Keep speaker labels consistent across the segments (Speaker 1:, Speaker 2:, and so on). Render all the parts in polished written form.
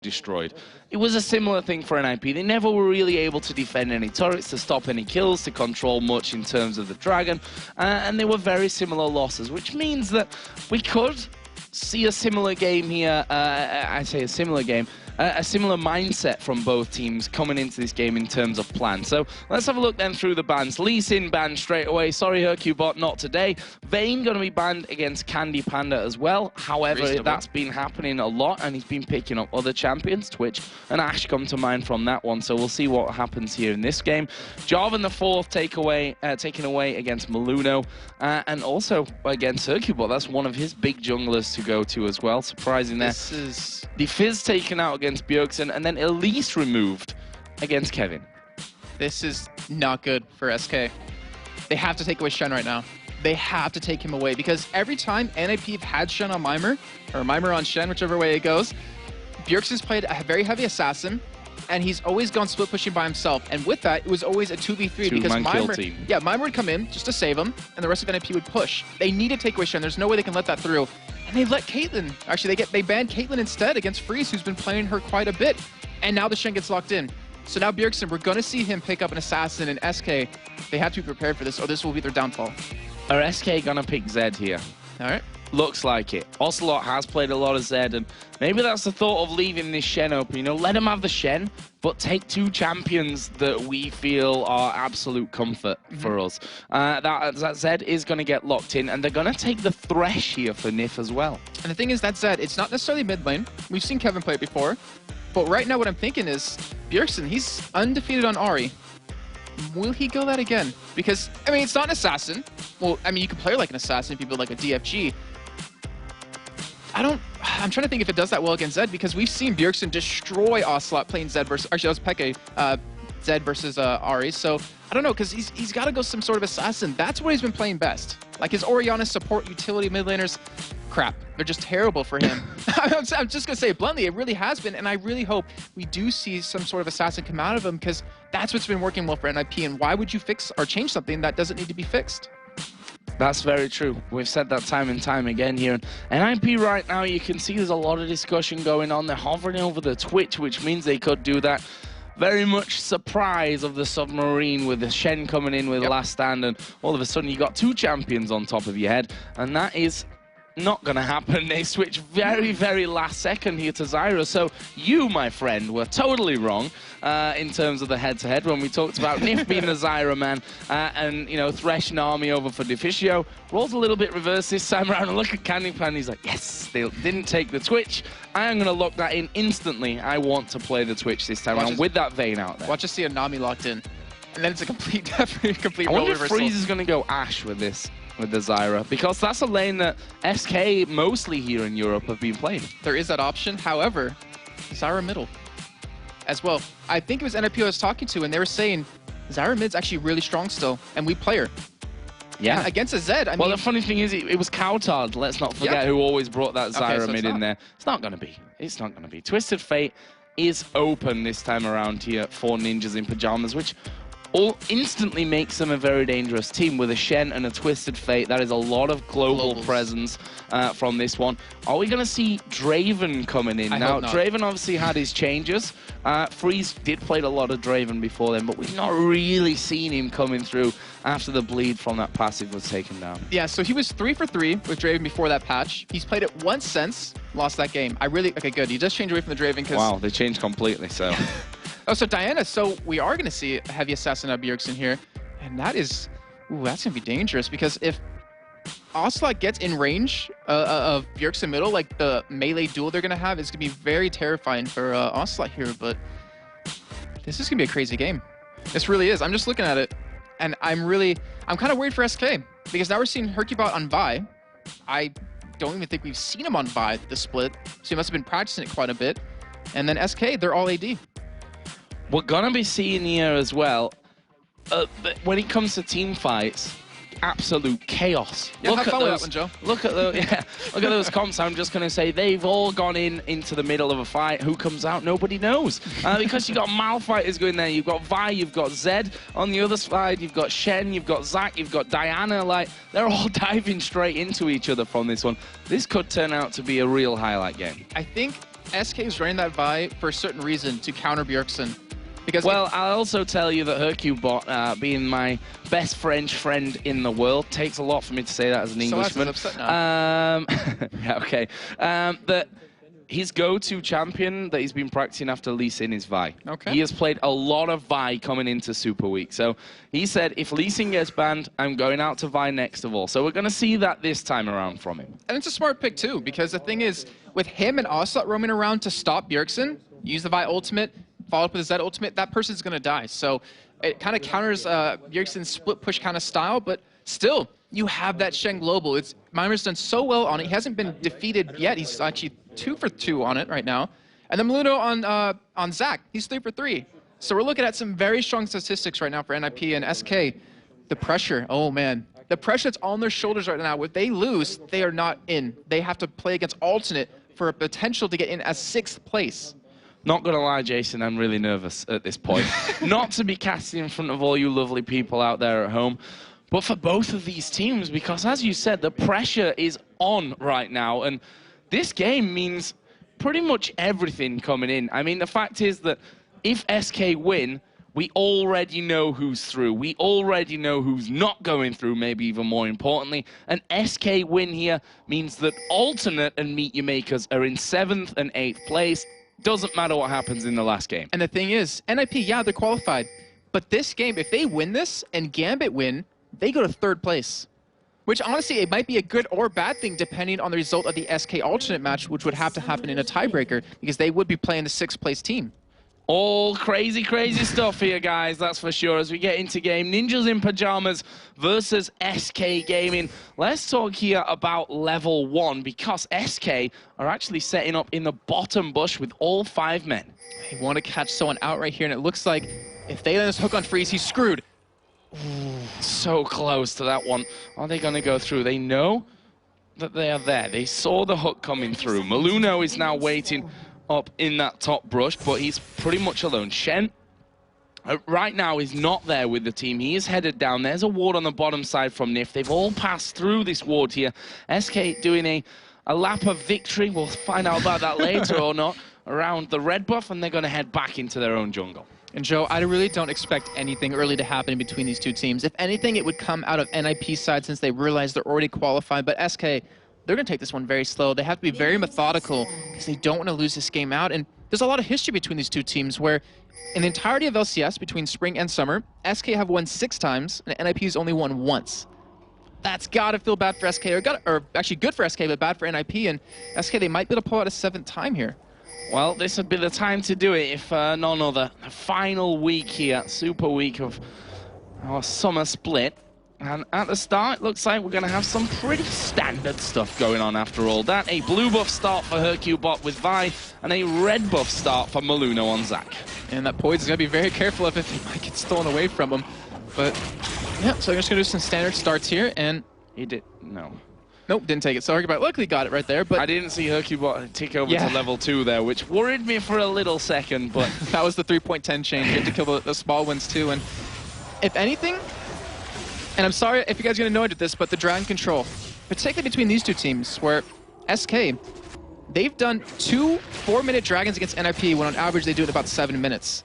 Speaker 1: destroyed. It was a similar thing for NIP. They never were really able to defend any turrets, to stop any kills, to control much in terms of the Dragon, and they were very similar losses, which means that we could see a similar game here. I say a similar game. A similar mindset from both teams coming into this game in terms of plan. So let's have a look then through the bans. Lee Sin banned straight away. Sorry, Hercubot, not today. Vayne going to be banned against Candy Panda as well. However, that's been happening a lot, and he's been picking up other champions. Twitch and Ash come to mind from that one. So we'll see what happens here in this game. Jarvan the fourth taken away against Maluno, and also against Hercubot. That's one of his big junglers to go to as well. Surprising there.
Speaker 2: This is
Speaker 1: the Fizz taken out against Bjergsen, and then Elise removed against Kevin.
Speaker 2: This is not good for SK. They have to take away Shen right now. They have to take him away, because every time NIP have had Shen on Mimer, or Mimer on Shen, whichever way it goes, Bjergsen's played a very heavy assassin, and he's always gone split pushing by himself. And with that, it was always a 2v3 because Mimer would come in just to save him, and the rest of NIP would push. They need to take away Shen. There's no way they can let that through. And they let Caitlyn, actually they banned Caitlyn instead against Freeze, who's been playing her quite a bit. And now the Shen gets locked in. So now Bjergsen, we're going to see him pick up an assassin, and SK, they have to be prepared for this, or this will be their downfall.
Speaker 1: Are SK going to pick Zed here?
Speaker 2: All right.
Speaker 1: Looks like it. Ocelot has played a lot of Zed, and maybe that's the thought of leaving this Shen open. You know, let him have the Shen, but take two champions that we feel are absolute comfort for us. That Zed is going to get locked in, and they're going to take the Thresh here for Nif as well.
Speaker 2: And the thing is that Zed, it's not necessarily mid lane. We've seen Kevin play it before, but right now what I'm thinking is Bjergsen, he's undefeated on Ahri. Will he go that again? Because, I mean, it's not an assassin. Well, I mean, you can play like an assassin if you build like a DFG. I'm trying to think if it does that well against Zed, because we've seen Bjergsen destroy Ocelot playing Zed versus, actually that was Peke, Zed versus Ahri. So I don't know, because he's got to go some sort of assassin. That's what he's been playing best. Like his Orianna support utility mid laners, crap. They're just terrible for him. I'm just going to say it bluntly, it really has been, and I really hope we do see some sort of assassin come out of him, because that's what's been working well for NIP, and why would you fix or change something that doesn't need to be fixed?
Speaker 1: That's very true. We've said that time and time again here. And NIP right now, you can see there's a lot of discussion going on. They're hovering over the Twitch, which means they could do that. Very much surprise of the submarine with the Shen coming in with Last Stand, and all of a sudden you got two champions on top of your head, and that is not going to happen. They switch very, very last second here to Zyra. So you, my friend, were totally wrong in terms of the head-to-head when we talked about Nif being the Zyra man and, you know, Thresh and Army over for Deficio. Rolls a little bit reverse this time around, and look at Candy Pan. He's like, yes, they didn't take the Twitch. I am going to lock that in instantly. I want to play the Twitch this time around with that Vayne out there.
Speaker 2: Watch us see a Nami locked in. And then it's a complete role
Speaker 1: I wonder if
Speaker 2: reversal.
Speaker 1: Freeze is going to go Ash with this. With the Zyra, because that's a lane that SK mostly here in Europe have been playing.
Speaker 2: There is that option, however, Zyra middle as well. I think it was NIP I was talking to, and they were saying Zyra mid's actually really strong still, and we play her.
Speaker 1: Yeah.
Speaker 2: And against a Zed, I mean...
Speaker 1: Well, the funny thing is, it was Cowtard, let's not forget, who always brought that Zyra mid in there. It's not going to be. It's not going to be. Twisted Fate is open this time around here for Ninjas in Pyjamas, which all instantly makes them a very dangerous team with a Shen and a Twisted Fate. That is a lot of global presence from this one. Are we going to see Draven coming in? Now, Draven obviously had his changes. Freeze did play a lot of Draven before then, but we've not really seen him coming through after the bleed from that passive was taken down.
Speaker 2: Yeah, so he was 3 for 3 with Draven before that patch. He's played it once since, lost that game. Okay, good. He just changed away from the Draven because...
Speaker 1: Wow, they changed completely, so...
Speaker 2: Oh, so Diana, so we are going to see a heavy assassin of Bjergsen here, and that is, that's going to be dangerous, because if Ocelot gets in range of Bjergsen middle, like the melee duel they're going to have, is going to be very terrifying for Ocelot here, but this is going to be a crazy game. This really is. I'm just looking at it, and I'm kind of worried for SK, because now we're seeing Hercubot on Vi. I don't even think we've seen him on Vi, the split, so he must have been practicing it quite a bit. And then SK, they're all AD.
Speaker 1: We're going to be seeing here as well, when it comes to team fights, absolute chaos.
Speaker 2: Yeah, have fun with that one, Joe.
Speaker 1: Look at those comps. I'm just going to say they've all gone into the middle of a fight. Who comes out? Nobody knows. Because you've got Malphiters going there. You've got Vi, you've got Zed. On the other side, you've got Shen, you've got Zac, you've got Diana. Like, they're all diving straight into each other from this one. This could turn out to be a real highlight game.
Speaker 2: I think SK is running that Vi for a certain reason, to counter Bjergsen. Because
Speaker 1: well, I'll also tell you that HercuBot, being my best French friend in the world, takes a lot for me to say that as an Englishman.
Speaker 2: Upset now.
Speaker 1: Yeah, okay. That his go-to champion that he's been practicing after Lee Sin is Vi.
Speaker 2: Okay.
Speaker 1: He has played a lot of Vi coming into Super Week. So he said, if Lee Sin gets banned, I'm going out to Vi next of all. So we're going to see that this time around from him.
Speaker 2: And it's a smart pick, too, because the thing is, with him and Ocelot roaming around to stop Bjergsen, use the Vi ultimate, follow up with the Zed ultimate, that person's going to die. So it kind of counters Bjergsen's split push kind of style, but still, you have that Shen Global. Mimer's done so well on it. He hasn't been defeated yet. He's actually 2 for 2 on it right now. And then Maluno on Zach, he's 3 for 3. So we're looking at some very strong statistics right now for NIP and SK. The pressure, oh man. The pressure that's on their shoulders right now, if they lose, they are not in. They have to play against alternate for a potential to get in as 6th place.
Speaker 1: Not gonna lie, Jason, I'm really nervous at this point. Not to be casting in front of all you lovely people out there at home, but for both of these teams, because as you said, the pressure is on right now, and this game means pretty much everything coming in. I mean, the fact is that if SK win, we already know who's through. We already know who's not going through, maybe even more importantly. An SK win here means that alternate and Meet Your Makers are in 7th and 8th place. Doesn't matter what happens in the last game.
Speaker 2: And the thing is, NIP, yeah, they're qualified. But this game, if they win this and Gambit win, they go to 3rd place. Which, honestly, it might be a good or bad thing depending on the result of the SK alternate match, which would have to happen in a tiebreaker, because they would be playing the 6th place team.
Speaker 1: All crazy, crazy stuff here, guys, that's for sure. As we get into game, Ninjas in Pyjamas versus SK Gaming. Let's talk here about level 1, because SK are actually setting up in the bottom bush with all 5 men.
Speaker 2: They want to catch someone out right here, and it looks like if they let this hook on Freeze, he's screwed.
Speaker 1: Ooh, so close to that one. Are they going to go through? They know that they are there. They saw the hook coming through. Maluno is now waiting up in that top brush, but he's pretty much alone. Shen, right now, is not there with the team. He is headed down. There's a ward on the bottom side from Nif. They've all passed through this ward here. SK doing a lap of victory. We'll find out about that later or not. Around the red buff, and they're going to head back into their own jungle.
Speaker 2: And Joe, I really don't expect anything early to happen between these two teams. If anything, it would come out of NIP's side since they realize they're already qualified. But SK, they're going to take this one very slow. They have to be very methodical because they don't want to lose this game out. And there's a lot of history between these two teams where in the entirety of LCS between spring and summer, SK have won 6 times and NIP has only won once. That's got to feel bad for SK, or actually good for SK, but bad for NIP. And SK, they might be able to pull out a 7th time here.
Speaker 1: Well, this would be the time to do it if none other. The final week here, Super Week of our summer split. And at the start, it looks like we're going to have some pretty standard stuff going on after all that. A blue buff start for HercuBot with Vi, and a red buff start for Maluno on Zach.
Speaker 2: And that Poi's going to be very careful of it. He might get stolen away from him. But, yeah, so I'm just going to do some standard starts here, and...
Speaker 1: He did... No.
Speaker 2: Nope, didn't take it. So HercuBot luckily got it right there, but...
Speaker 1: I didn't see HercuBot tick over to level 2 there, which worried me for a little second, but...
Speaker 2: That was the 3.10 change. You have to kill the small ones, too, and if anything... And I'm sorry if you guys are going to annoyed with this, but the dragon control, particularly between these two teams, where SK, they've done 2 4-minute dragons against NIP, when on average they do it in about 7 minutes.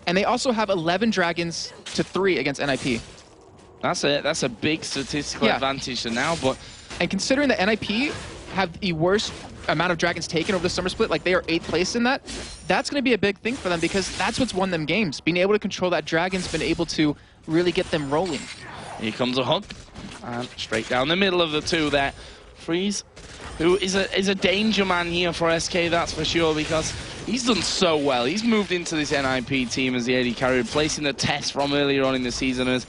Speaker 2: And they also have 11 dragons to 3 against NIP.
Speaker 1: That's a big statistical advantage to now, but...
Speaker 2: And considering that NIP have the worst amount of dragons taken over the summer split, like they are 8th place in that, that's going to be a big thing for them because that's what's won them games. Being able to control that dragon's been able to really get them rolling.
Speaker 1: Here comes a hook, and straight down the middle of the 2 there. Freeze, who is a danger man here for SK, that's for sure, because he's done so well. He's moved into this NIP team as the AD carry, replacing the test from earlier on in the season, has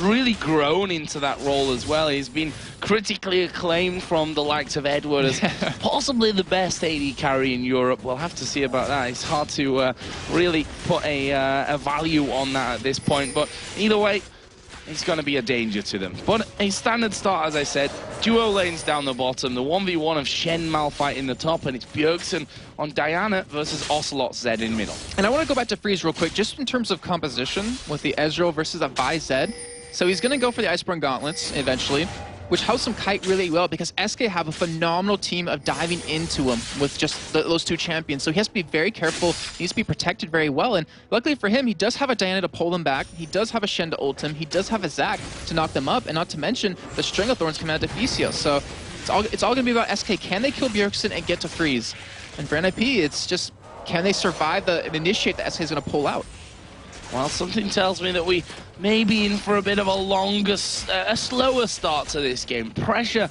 Speaker 1: really grown into that role as well. He's been critically acclaimed from the likes of Edward as possibly the best AD carry in Europe. We'll have to see about that. It's hard to really put a value on that at this point, but either way, he's going to be a danger to them. But a standard start, as I said, duo lanes down the bottom, the 1v1 of Shen Malphite in the top, and it's Bjergsen on Diana versus Ocelot Zed in middle.
Speaker 2: And I want to go back to Freeze real quick, just in terms of composition with the Ezreal versus a Vi Zed. So he's going to go for the Iceborne Gauntlets eventually. which helps him kite really well because SK have a phenomenal team of diving into him with just those two champions. So he has to be very careful. He needs to be protected very well. And luckily for him, he does have a Diana to pull them back. He does have a Shen to ult him. He does have a Zac to knock them up. And not to mention the String of Thorns coming out of Deficio. So it's all going to be about SK. Can they kill Bjergsen and get to freeze? And for NIP, it's just, can they survive and initiate that SK is going to pull out?
Speaker 1: Well, something tells me that we may be in for a bit of a slower start to this game. Pressure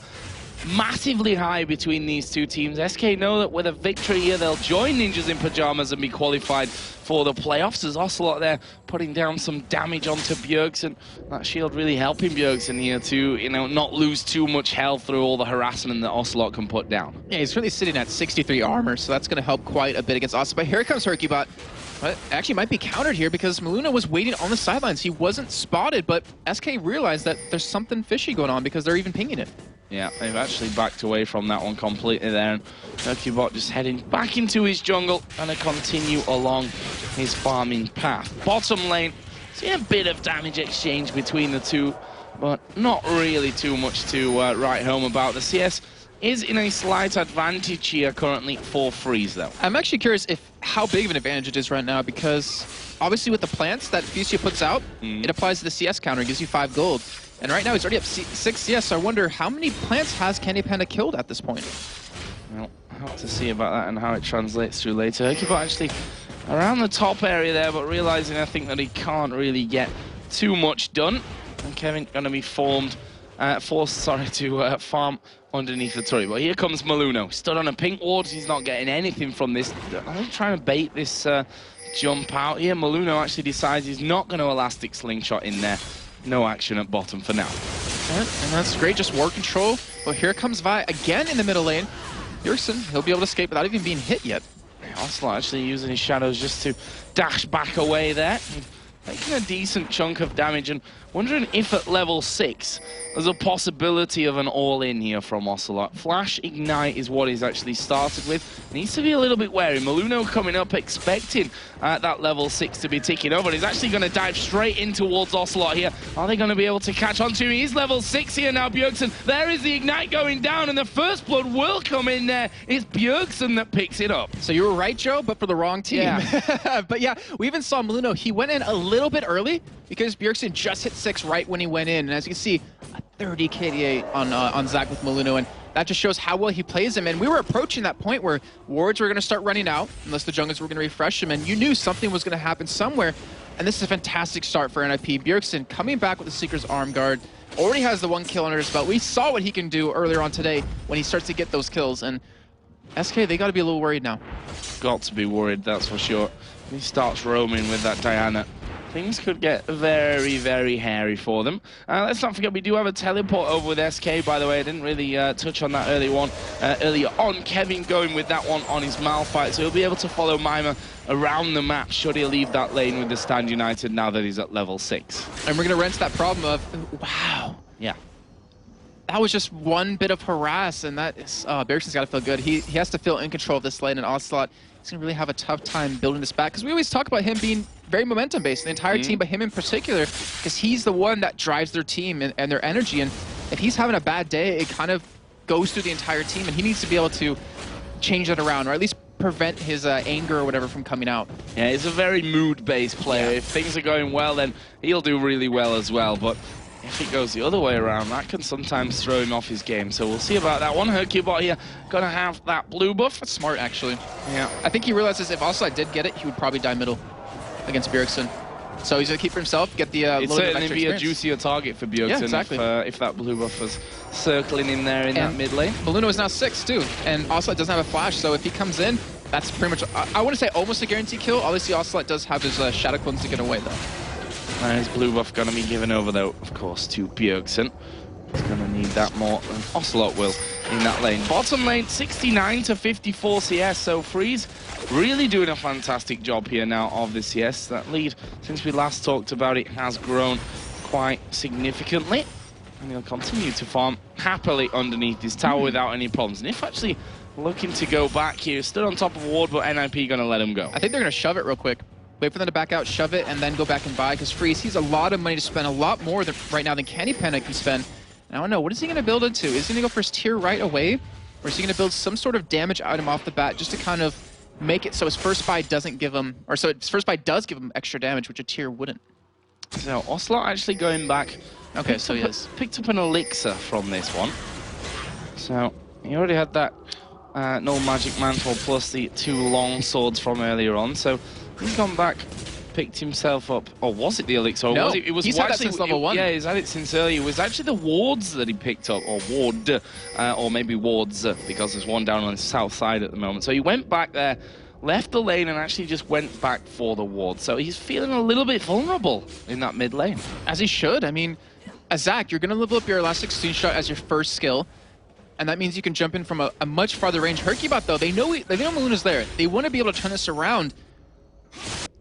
Speaker 1: massively high between these two teams. SK know that with a victory here, they'll join Ninjas in Pyjamas and be qualified for the playoffs. As Ocelot there putting down some damage onto Bjergsen. That shield really helping Bjergsen here to, not lose too much health through all the harassment that Ocelot can put down.
Speaker 2: Yeah, he's really sitting at 63 armor, so that's going to help quite a bit against Ocelot. But here comes Hercubot. But actually might be countered here because Maluna was waiting on the sidelines. He wasn't spotted, but SK realized that there's something fishy going on because they're even pinging it.
Speaker 1: Yeah, they've actually backed away from that one completely there. And Hercubot just heading back into his jungle and to continue along his farming path. Bottom lane, see a bit of damage exchange between the two, but not really too much to write home about. The CS is in a slight advantage here currently for Freeze, though.
Speaker 2: I'm actually curious how big of an advantage it is right now because obviously with the plants that Deficio puts out, it applies to the CS counter and gives you 5 gold. And right now he's already up 6 CS, so I wonder how many plants has Candy Panda killed at this point?
Speaker 1: Well, I'll have to see about that and how it translates through later. Hercubot actually around the top area there, but realizing I think that he can't really get too much done. And Kevin gonna be forced to farm underneath the turret. But here comes Maluno. Stood on a pink ward. He's not getting anything from this. I'm trying to bait this jump out here. Maluno actually decides he's not going to elastic slingshot in there. No action at bottom for now.
Speaker 2: And that's great, just ward control. But here comes Vi again in the middle lane. Bjergsen, he'll be able to escape without even being hit yet.
Speaker 1: Ocelot actually using his shadows just to dash back away there. Taking a decent chunk of damage and wondering if at level 6 there's a possibility of an all-in here from Ocelot. Flash Ignite is what he's actually started with. Needs to be a little bit wary. Maluno coming up expecting that level 6 to be ticking over. He's actually going to dive straight in towards Ocelot here. Are they going to be able to catch on to him? He's level 6 here now, Bjergsen. There is the Ignite going down and the first blood will come in there. It's Bjergsen that picks it up.
Speaker 2: So you were right, Joe, but for the wrong team.
Speaker 1: Yeah.
Speaker 2: But yeah, we even saw Maluno. He went in a little bit early because Bjergsen just hit 6 right when he went in. And as you can see, a 30 KDA on Zac with Maluno. And that just shows how well he plays him. And we were approaching that point where wards were going to start running out unless the jungles were going to refresh him. And you knew something was going to happen somewhere. And this is a fantastic start for NIP. Bjergsen coming back with the Seeker's Arm Guard. Already has the 1 kill under his belt. We saw what he can do earlier on today when he starts to get those kills. And SK, they got to be a little worried now.
Speaker 1: Got to be worried, that's for sure. He starts roaming with that Diana. Things could get very, very hairy for them. Let's not forget, we do have a teleport over with SK, by the way. I didn't really touch on that earlier on. Kevin going with that one on his Malphite, so he'll be able to follow Mima around the map should he leave that lane with the Stand United now that he's at level 6.
Speaker 2: And we're going to rent that problem of, wow.
Speaker 1: Yeah.
Speaker 2: That was just one bit of harass, and that is, Bjergsen's got to feel good. He has to feel in control of this lane, and Ocelot is going to really have a tough time building this back, because we always talk about him being very momentum-based, the entire team, but him in particular, because he's the one that drives their team and their energy, and if he's having a bad day, it kind of goes through the entire team, and he needs to be able to change that around, or at least prevent his anger or whatever from coming out.
Speaker 1: Yeah, he's a very mood-based player. Yeah. If things are going well, then he'll do really well as well, but if it goes the other way around, that can sometimes throw him off his game. So we'll see about that one. Hercubot here gonna have that blue buff.
Speaker 2: That's smart, actually.
Speaker 1: Yeah.
Speaker 2: I think he realizes if Ocelot did get it, he would probably die middle against Bjergsen. So he's gonna keep for himself, get the
Speaker 1: it'd certainly be a juicier target for Bjergsen,
Speaker 2: yeah, exactly.
Speaker 1: if that blue buff was circling in there in that mid lane.
Speaker 2: Maluno is now 6 too, and Ocelot doesn't have a flash, so if he comes in, that's pretty much, I wouldn't say almost a guaranteed kill. Obviously Ocelot does have his Shadow Clones to get away though.
Speaker 1: His blue buff going to be given over, though, of course, to Bjergsen. He's going to need that more than Ocelot will in that lane. Bottom lane, 69 to 54 CS, so Freeze really doing a fantastic job here now of the CS. That lead, since we last talked about it, has grown quite significantly. And he'll continue to farm happily underneath his tower without any problems. And if actually looking to go back here, stood on top of a ward, but NIP going to let him go.
Speaker 2: I think they're going to shove it real quick. Wait for them to back out, shove it, and then go back and buy, because Freeze, he's a lot of money to spend, a lot more than, right now than Candy Panda can spend. I don't know, what is he going to build into? Is he going to go for his tier right away? Or is he going to build some sort of damage item off the bat just to kind of make it so his first buy doesn't give him, or so his first buy does give him extra damage, which a tier wouldn't?
Speaker 1: So Ocelot actually going back.
Speaker 2: Okay, so he has
Speaker 1: picked up an elixir from this one. So he already had that no magic mantle plus the 2 long swords from earlier on. So he's gone back, picked himself up. Or was it the elixir?
Speaker 2: No,
Speaker 1: was it was
Speaker 2: he's had that since level 1.
Speaker 1: Yeah, he's had it since earlier. It was actually the wards that he picked up, or ward, or maybe wards, because there's one down on the south side at the moment. So he went back there, left the lane, and actually just went back for the ward. So he's feeling a little bit vulnerable in that mid lane.
Speaker 2: As he should. I mean, as Zach, you're going to level up your elastic slingshot as your first skill, and that means you can jump in from a much farther range. Hercubot, though, they know Meluna's there. They want to be able to turn this around.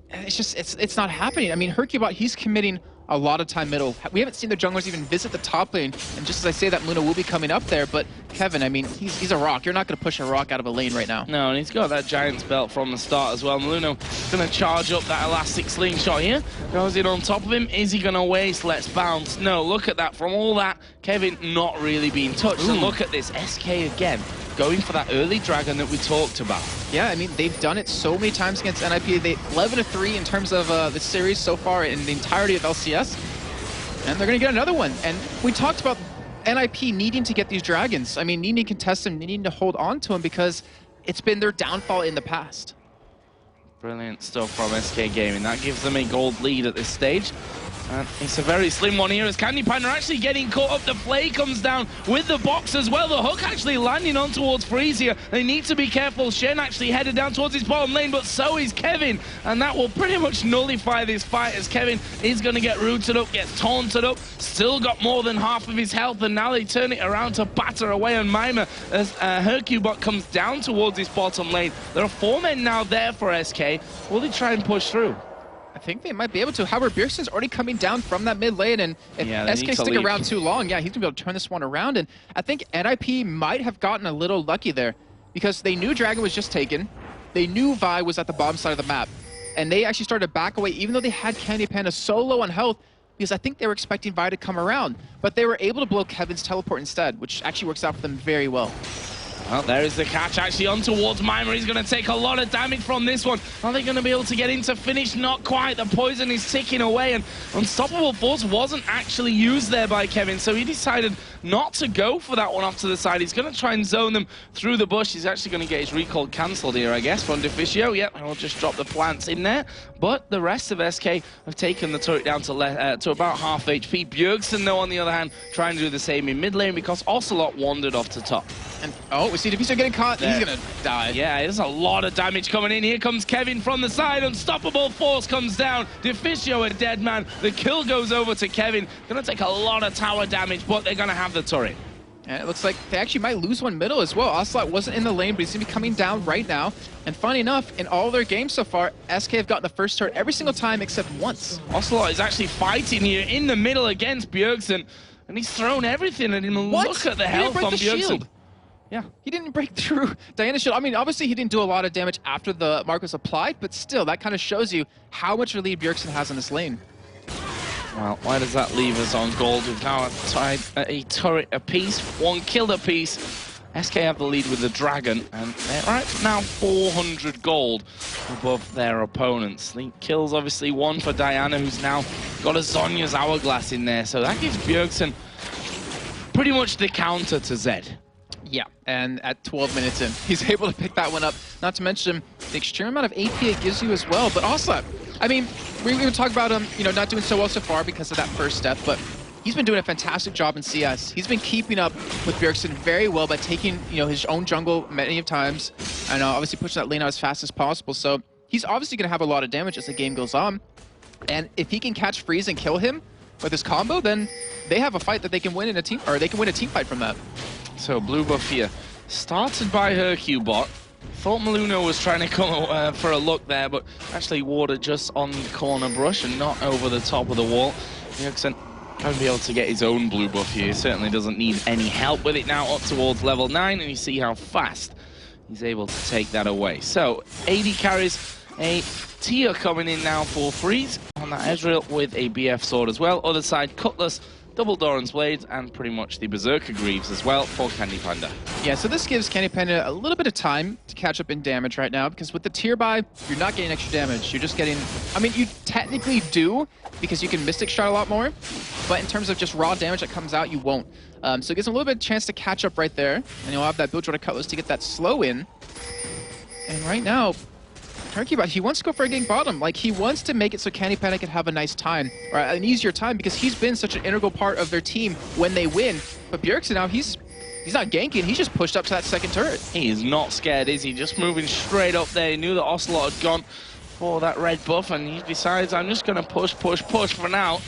Speaker 2: And it's just, it's not happening. I mean, Hercubot, he's committing a lot of time middle. We haven't seen the junglers even visit the top lane, and just as I say that, Luna will be coming up there, but Kevin, I mean, he's a rock. You're not going to push a rock out of a lane right now.
Speaker 1: No, and he's got that Giant's Belt from the start as well. Luna going to charge up that elastic slingshot here. Goes in on top of him. Is he going to waste? Let's bounce. No, look at that. From all that, Kevin not really being touched. And look at this, SK again, going for that early dragon that we talked about.
Speaker 2: Yeah, I mean, they've done it so many times against NIP. They 11-3 in terms of the series so far in the entirety of LCS. And they're going to get another one. And we talked about NIP needing to get these dragons. I mean, needing to contest them, needing to hold on to them because it's been their downfall in the past.
Speaker 1: Brilliant stuff from SK Gaming. That gives them a gold lead at this stage. And it's a very slim one here as Candy Panda actually getting caught up. The play comes down with the box as well. The hook actually landing on towards Freeze here. They need to be careful. Shen actually headed down towards his bottom lane, but so is Kevin. And that will pretty much nullify this fight as Kevin is going to get rooted up, gets taunted up. Still got more than half of his health, and now they turn it around to batter away on Mimer as Hercubot comes down towards his bottom lane. There are 4 men now there for SK. Will they try and push through?
Speaker 2: I think they might be able to. However, Bjergsen's already coming down from that mid lane, and if SK stick around too long, yeah, he's going to be able to turn this one around. And I think NIP might have gotten a little lucky there because they knew Dragon was just taken. They knew Vi was at the bottom side of the map, and they actually started to back away, even though they had Candy Panda so low on health, because I think they were expecting Vi to come around. But they were able to blow Kevin's teleport instead, which actually works out for them very well.
Speaker 1: Well, there is the catch actually on towards Mimer. He's going to take a lot of damage from this one. Are they going to be able to get into finish? Not quite. The poison is ticking away, and Unstoppable Force wasn't actually used there by Kevin, so he decided not to go for that one off to the side. He's going to try and zone them through the bush. He's actually going to get his recall cancelled here, I guess, from Deficio. Yep, and we'll just drop the plants in there. But the rest of SK have taken the turret down to about half HP. Bjergsen, though, on the other hand, trying to do the same in mid lane because Ocelot wandered off to top.
Speaker 2: And oh, we see Deficio getting caught. There. He's going to die.
Speaker 1: Yeah, there's a lot of damage coming in. Here comes Kevin from the side. Unstoppable Force comes down. Deficio, a dead man. The kill goes over to Kevin. Going to take a lot of tower damage, but they're going to have the turret.
Speaker 2: And it looks like they actually might lose one middle as well. Ocelot wasn't in the lane, but he's going to be coming down right now. And funny enough, in all their games so far, SK have gotten the first turret every single time except once.
Speaker 1: Ocelot is actually fighting here in the middle against Bjergsen, and he's thrown everything at him. And look at the health on Bjergsen.
Speaker 2: Yeah, he didn't break through Diana's shield. I mean, obviously he didn't do a lot of damage after the mark was applied, but still, that kind of shows you how much lead Bjergsen has in this lane.
Speaker 1: Well, why does that leave us on gold? We've now tied a turret apiece, 1 kill apiece. SK have the lead with the dragon, and they're at now 400 gold above their opponents. The kills, obviously, 1 for Diana, who's now got a Zhonya's Hourglass in there, so that gives Bjergsen pretty much the counter to Zed.
Speaker 2: Yeah, and at 12 minutes in, he's able to pick that one up. Not to mention the extreme amount of AP it gives you as well. But also, I mean, we even talk about him, you know, not doing so well so far because of that first step, but he's been doing a fantastic job in CS. He's been keeping up with Bjergsen very well by taking, you know, his own jungle many of times and obviously pushing that lane out as fast as possible. So he's obviously going to have a lot of damage as the game goes on. And if he can catch Freeze and kill him with his combo, then they have a fight that they can win in a team, or they can win a team fight from that.
Speaker 1: So blue buff here, started by Hercubot. Thought Meluna was trying to come for a look there, but actually warded just on the corner brush and not over the top of the wall. Bjergsen going to be able to get his own blue buff here. He certainly doesn't need any help with it now up towards level 9, and you see how fast he's able to take that away. So AD carries a tier coming in now for Freeze on that Ezreal with a BF sword as well. Other side, Cutlass double Doran's Blades, and pretty much the Berserker Greaves as well for Candy Panda.
Speaker 2: Yeah, so this gives Candy Panda a little bit of time to catch up in damage right now, because with the tier buy, you're not getting extra damage. You're just getting, I mean, you technically do, because you can Mystic Stride a lot more, but in terms of just raw damage that comes out, you won't. So it gives him a little bit of chance to catch up right there, and you'll have that Build Drill Cutlass to get that slow in. And right now, Turkey, he wants to go for a gank bottom. Like, he wants to make it so Candy Panda can have a nice time, or an easier time, because he's been such an integral part of their team when they win. But Bjergsen now, he's not ganking, he's just pushed up to that second turret.
Speaker 1: He is not scared, is he? Just moving straight up there. He knew that Ocelot had gone for that red buff, and he decides, I'm just going to push for now.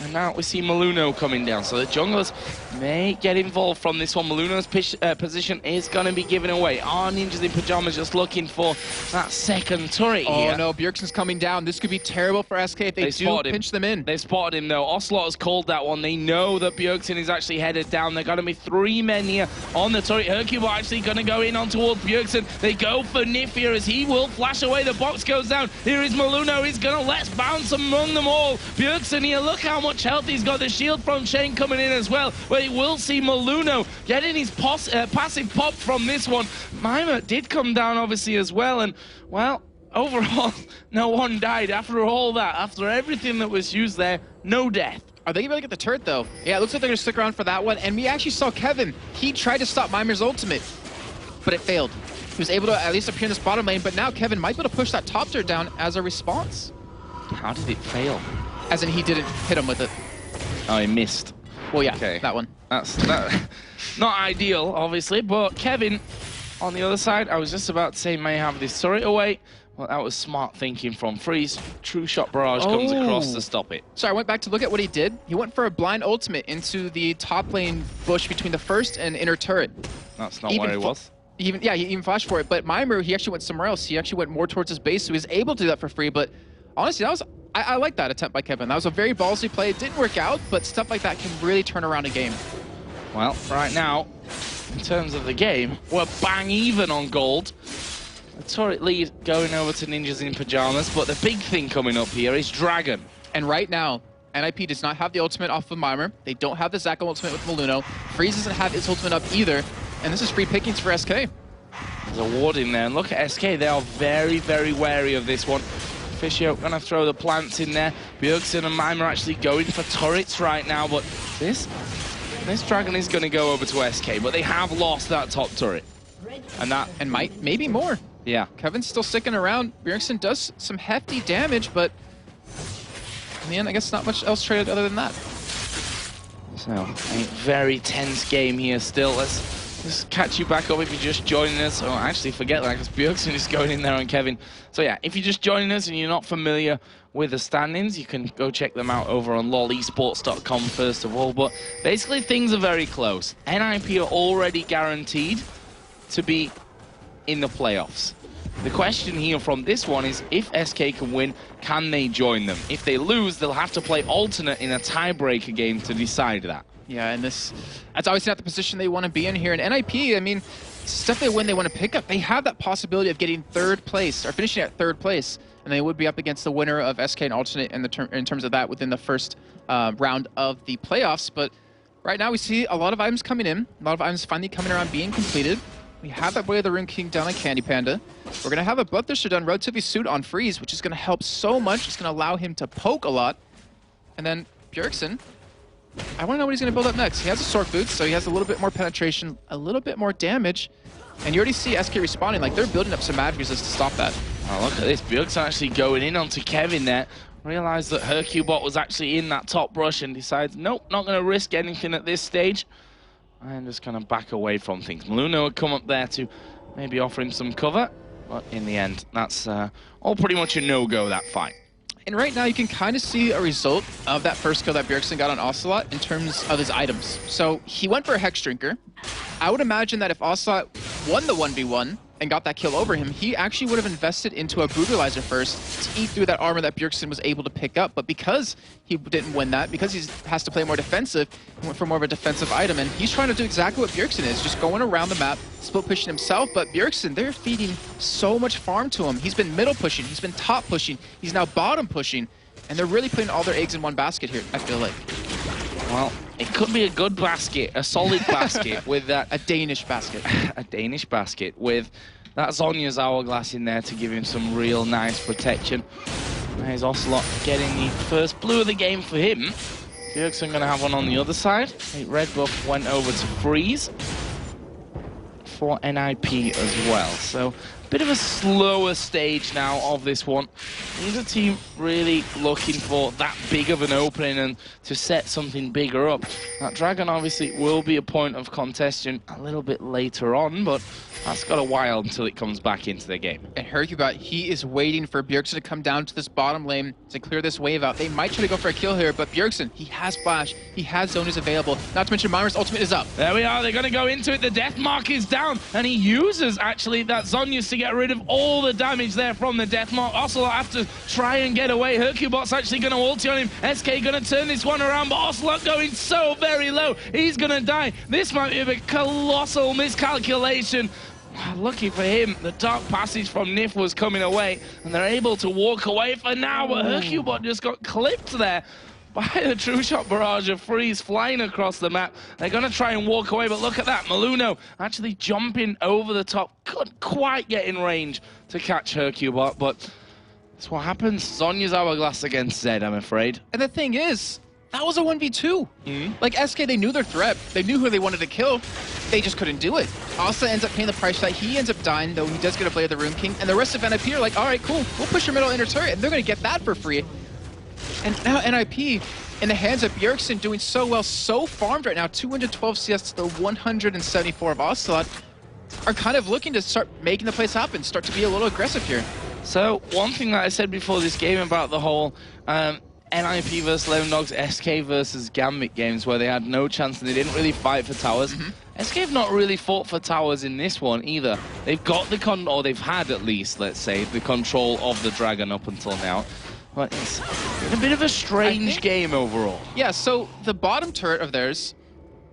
Speaker 1: And now we see Maluno coming down. So the junglers may get involved from this one. Maluno's position is going to be given away. Our Ninjas in Pyjamas just looking for that second turret here.
Speaker 2: Oh no, Bjergsen's coming down. This could be terrible for SK if they do pinch them in.
Speaker 1: They've spotted him though. Ocelot has called that one. They know that Bjergsen is actually headed down. They're going to be 3 men here on the turret. Hercule actually going to go in on towards Bjergsen. They go for Nifia as he will flash away. The box goes down. Here is Maluno. He's going to let's bounce among them all. Bjergsen here, look how much health he's got. The shield from Shane coming in as well. But he will see Maluno getting his passive pop from this one. Mima did come down obviously as well, and well, overall no one died after all that. After everything that was used there, no death.
Speaker 2: Are they going to get the turret though? Yeah, it looks like they're going to stick around for that one. And we actually saw Kevin. He tried to stop Mimer's ultimate, but it failed. He was able to at least appear in this bottom lane, but now Kevin might be able to push that top turret down as a response.
Speaker 1: How did it fail?
Speaker 2: As in he didn't hit him with it.
Speaker 1: Oh, he missed.
Speaker 2: Well, yeah,
Speaker 1: okay.
Speaker 2: That one.
Speaker 1: That's not ideal, obviously, but Kevin, on the other side, I was just about to say may have this turret away. Well, that was smart thinking from Freeze. True Shot Barrage comes across to stop it.
Speaker 2: So I went back to look at what he did. He went for a blind ultimate into the top lane bush between the first and inner turret.
Speaker 1: That's not where he was.
Speaker 2: He even flashed for it, but Mimer, he actually went somewhere else. He actually went more towards his base, so he was able to do that for free, but honestly, that was... I like that attempt by Kevin. That was a very ballsy play. It didn't work out, but stuff like that can really turn around a game.
Speaker 1: Well, right now, in terms of the game, we're bang even on gold. The turret lead going over to Ninjas in Pyjamas, but the big thing coming up here is Dragon.
Speaker 2: And right now, NIP does not have the ultimate off of Mimer. They don't have the Zac ultimate with Maluno. Freeze doesn't have his ultimate up either, and this is free pickings for SK.
Speaker 1: There's a ward in there, and look at SK. They are very, very wary of this one. Fisher gonna throw the plants in there. Bjergsen and Mime are actually going for turrets right now, but this Dragon is gonna go over to SK, but they have lost that top turret.
Speaker 2: And might, maybe more.
Speaker 1: Yeah.
Speaker 2: Kevin's still sticking around. Bjergsen does some hefty damage, but in the end, I guess not much else traded other than that.
Speaker 1: So, a very tense game here still. Let's just catch you back up if you're just joining us. Oh, actually, forget that, because Bjergsen is going in there on Kevin. So yeah, if you're just joining us and you're not familiar with the standings, you can go check them out over on lolesports.com first of all. But basically, things are very close. NIP are already guaranteed to be in the playoffs. The question here from this one is, if SK can win, can they join them? If they lose, they'll have to play alternate in a tiebreaker game to decide that.
Speaker 2: Yeah, and that's obviously not the position they want to be in here. And NIP, I mean, it's definitely a win they want to pick up. They have that possibility of getting third place, or finishing at third place, and they would be up against the winner of SK and alternate in terms of that within the first round of the playoffs. But right now we see a lot of items coming in, a lot of items finally coming around being completed. We have that Way of the Rune King down on Candy Panda. We're going to have a Bloodthirster done relatively soon on Freeze, which is going to help so much. It's going to allow him to poke a lot. And then Bjergsen, I want to know what he's going to build up next. He has a Sword Boots, so he has a little bit more penetration, a little bit more damage. And you already see SK responding, like they're building up some magic resist to stop that.
Speaker 1: Oh, look at this. Bjergsen actually going in onto Kevin there. Realized that Hercubot was actually in that top brush and decides, nope, not going to risk anything at this stage. And just kind of back away from things. Maluno would come up there to maybe offer him some cover. But in the end, that's all pretty much a no-go, that fight.
Speaker 2: And right now, you can kind of see a result of that first kill that Bjergsen got on Ocelot in terms of his items. So he went for a Hex Drinker. I would imagine that if Ocelot won the 1v1 and got that kill over him, he actually would have invested into a Brutalizer first to eat through that armor that Bjergsen was able to pick up. But because he didn't win that, because he has to play more defensive, he went for more of a defensive item. And he's trying to do exactly what Bjergsen is, just going around the map, split pushing himself. But Bjergsen, they're feeding so much farm to him. He's been middle pushing, he's been top pushing, he's now bottom pushing. And they're really putting all their eggs in one basket here, I feel like.
Speaker 1: Well, it could be a good basket, a solid basket with that.
Speaker 2: A Danish basket.
Speaker 1: A Danish basket with that Zonya's Hourglass in there to give him some real nice protection. There's Ocelot getting the first blue of the game for him. Bjergsen going to have one on the other side. The red buff went over to Freeze for NIP as well. So a bit of a slower stage now of this one. Neither team really looking for that big of an opening and to set something bigger up. That Dragon obviously will be a point of contention a little bit later on, but that's got a while until it comes back into the game.
Speaker 2: And Hercubot, he is waiting for Bjergsen to come down to this bottom lane to clear this wave out. They might try to go for a kill here, but Bjergsen, he has Flash, he has Zonias available. Not to mention Mimers' ultimate is up.
Speaker 1: There we are, they're going to go into it. The death mark is down, and he uses actually that Zonias to get rid of all the damage there from the death mark. Ocelot have to try and get away. Hercubot's actually going to ulti on him. SK going to turn this one around, but Ocelot going so very low. He's going to die. This might be a colossal miscalculation. Lucky for him, the Dark Passage from Nif was coming away, and they're able to walk away for now, but Hercubot just got clipped there by the True Shot barrage of Freeze flying across the map. They're going to try and walk away, but look at that. Maluno actually jumping over the top. Couldn't quite get in range to catch Hercubot, but that's what happens. Zonya's Hourglass against Zed, I'm afraid.
Speaker 2: And the thing is, that was a 1v2. Like, SK, they knew their threat. They knew who they wanted to kill. They just couldn't do it. Asa ends up paying the price tag. He ends up dying, though he does get a Blade of the Rune King. And the rest of NIP are like, all right, cool. We'll push your middle inner turret, and they're going to get that for free. And now NIP, in the hands of Bjergsen, doing so well, so farmed right now, 212 CS to the 174 of Ocelot, are kind of looking to start making the place happen, start to be a little aggressive here.
Speaker 1: So, one thing that I said before this game about the whole NIP versus Lone Dogs, SK versus Gambit games where they had no chance and they didn't really fight for towers. SK have not really fought for towers in this one either. They've got the or they've had at least, let's say, the control of the Dragon up until now. But it's been a bit of a strange game overall.
Speaker 2: Yeah, so the bottom turret of theirs,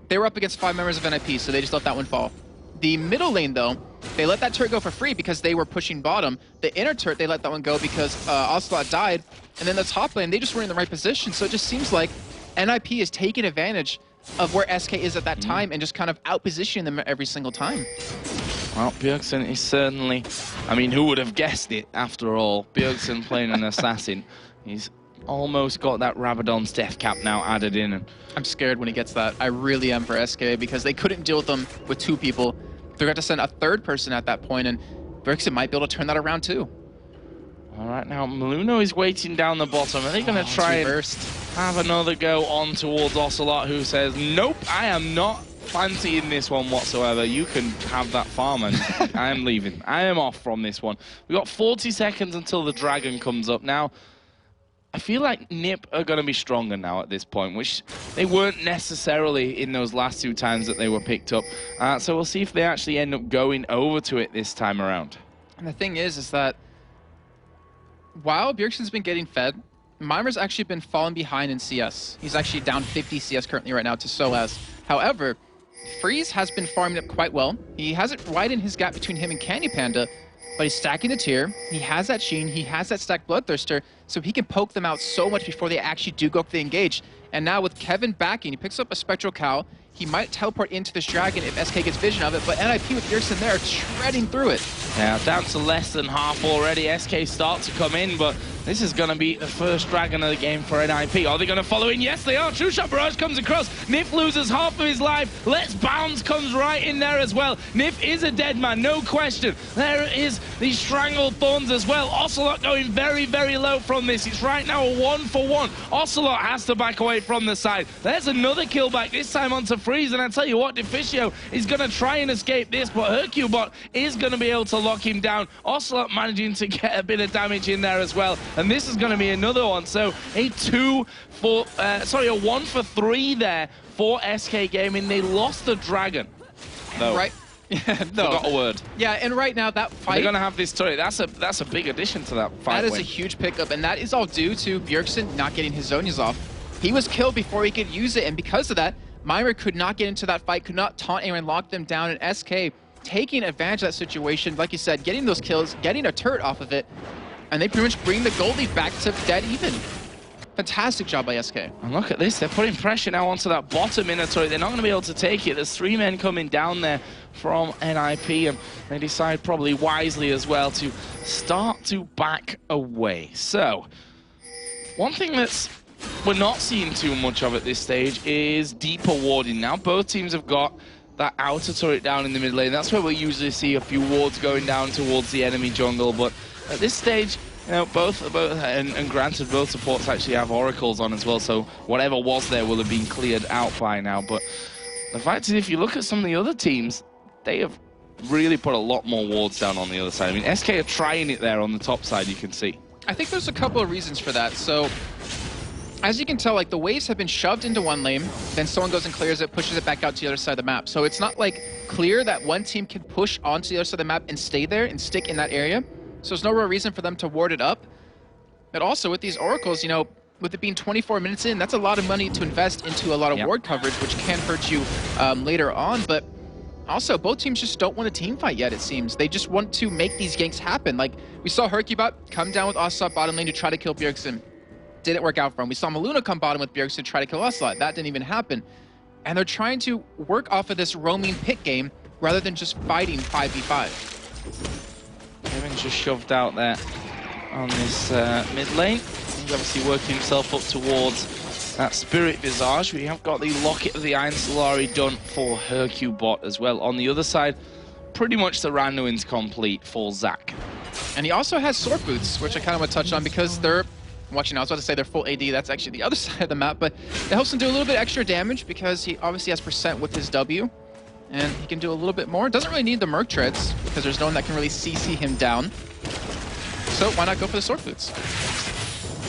Speaker 2: they were up against 5 members of NIP, so they just let that one fall. The middle lane, though, they let that turret go for free because they were pushing bottom. The inner turret, they let that one go because Ocelot died. And then the top lane, they just weren't in the right position. So it just seems like NIP is taking advantage of where SK is at that time and just kind of out-positioning them every single time.
Speaker 1: Well, Bjergsen is certainly... I mean, who would have guessed it, after all? Bjergsen playing an assassin. He's almost got that Rabadon's death cap now added in. And
Speaker 2: I'm scared when he gets that. I really am for SK because they couldn't deal with them with 2 people. They're going to send a 3rd person at that point, and Bjergsen might be able to turn that around too.
Speaker 1: All right, now Maluno is waiting down the bottom. Are they going to try and have another go on towards Ocelot, who says, nope, I am not fancying this one whatsoever. You can have that farm, and I am leaving. I am off from this one. We've got 40 seconds until the Dragon comes up. Now, I feel like NIP are going to be stronger now at this point, which they weren't necessarily in those last 2 times that they were picked up. So we'll see if they actually end up going over to it this time around.
Speaker 2: And the thing is that while Bjergsen's been getting fed, Mimer's actually been falling behind in CS. He's actually down 50 CS currently right now to Soaz. However, Freeze has been farming up quite well. He hasn't widened his gap between him and Candy Panda, but he's stacking the tier. He has that Sheen, he has that stacked Bloodthirster, so he can poke them out so much before they actually do go for the engage. And now with Kevin backing, he picks up a Spectral Cow. He might teleport into this Dragon if SK gets vision of it, but NIP with Bjergsen there shredding through it.
Speaker 1: Yeah, down to less than half already. SK start to come in, but this is going to be the first Dragon of the game for NIP. Are they going to follow in? Yes, they are. True Shot Barrage comes across. Nif loses half of his life. Let's Bounce comes right in there as well. Nif is a dead man, no question. There is the Strangled Thorns as well. Ocelot going very, very low from this. It's right now a 1-for-1. Ocelot has to back away from the side. There's another kill back, this time onto Freeze. And I tell you what, Deficio is going to try and escape this, but Hercubot is going to be able to lock him down. Ocelot managing to get a bit of damage in there as well. And this is going to be another one. So a 1-for-3 there for SK Gaming. They lost the Dragon, though.
Speaker 2: Right. Yeah, no.
Speaker 1: Forgot a word.
Speaker 2: Yeah, and right now that fight...
Speaker 1: They're going to have this turret. That's a big addition to that fight.
Speaker 2: That is a huge pickup, and that is all due to Bjergsen not getting his Zonias off. He was killed before he could use it, and because of that, Mimer could not get into that fight, could not taunt anyone, lock them down, and SK taking advantage of that situation, like you said, getting those kills, getting a turret off of it, and they pretty much bring the gold lead back to dead even. Fantastic job by SK.
Speaker 1: And look at this, they're putting pressure now onto that bottom inner turret. They're not going to be able to take it. There's 3 men coming down there from NIP, and they decide probably wisely as well to start to back away. So, one thing that's we're not seeing too much of at this stage is deeper warding. Now both teams have got that outer turret down in the mid lane. That's where we'll usually see a few wards going down towards the enemy jungle, but at this stage, you know, both and granted, both supports actually have oracles on as well, so whatever was there will have been cleared out by now. But the fact is, if you look at some of the other teams, they have really put a lot more wards down on the other side. I mean, SK are trying it there on the top side, you can see.
Speaker 2: I think there's a couple of reasons for that. So, as you can tell, like, the waves have been shoved into one lane, then someone goes and clears it, pushes it back out to the other side of the map. So it's not, like, clear that one team can push onto the other side of the map and stay there and stick in that area. So there's no real reason for them to ward it up. But also with these oracles, you know, with it being 24 minutes in, that's a lot of money to invest into a lot of ward coverage, which can hurt you later on. But also, both teams just don't want a team fight yet, it seems. They just want to make these ganks happen. Like, we saw Hercubot come down with Ocelot bottom lane to try to kill Bjergsen. Didn't work out for him. We saw Maluna come bottom with Bjergsen to try to kill Ocelot. That didn't even happen. And they're trying to work off of this roaming pick game rather than just fighting 5v5.
Speaker 1: Kevin's just shoved out there on this mid lane. He's obviously working himself up towards that Spirit Visage. We have got the Locket of the Iron Solari done for Hercubot as well. On the other side, pretty much the Randuin's complete for Zac.
Speaker 2: And he also has Sword Boots, which I kind of want to touch on because they're watching. I was about to say they're full AD. That's actually the other side of the map, but it helps him do a little bit extra damage because he obviously has percent with his W. And he can do a little bit more. Doesn't really need the Merc Treads because there's no one that can really CC him down. So why not go for the Sword Boots?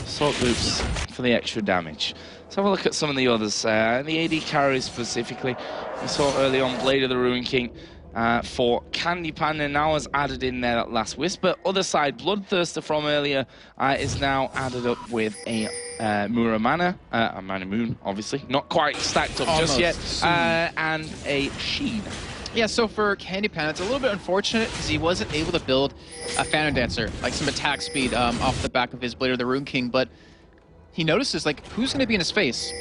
Speaker 1: Sword Boots for the extra damage. Let's have a look at some of the others. The AD carries specifically. We saw early on Blade of the Ruin King for Candy Panda now has added in there that last Whisper. Other side, Bloodthirster from earlier is now added up with a Muramana, a Mana Moon, obviously. Not quite stacked up just yet. And a Sheen.
Speaker 2: Yeah, so for Candy Panda, it's a little bit unfortunate because he wasn't able to build a Phantom Dancer, like some attack speed off the back of his Blade of the Ruin King, but he notices, like, who's going to be in his face?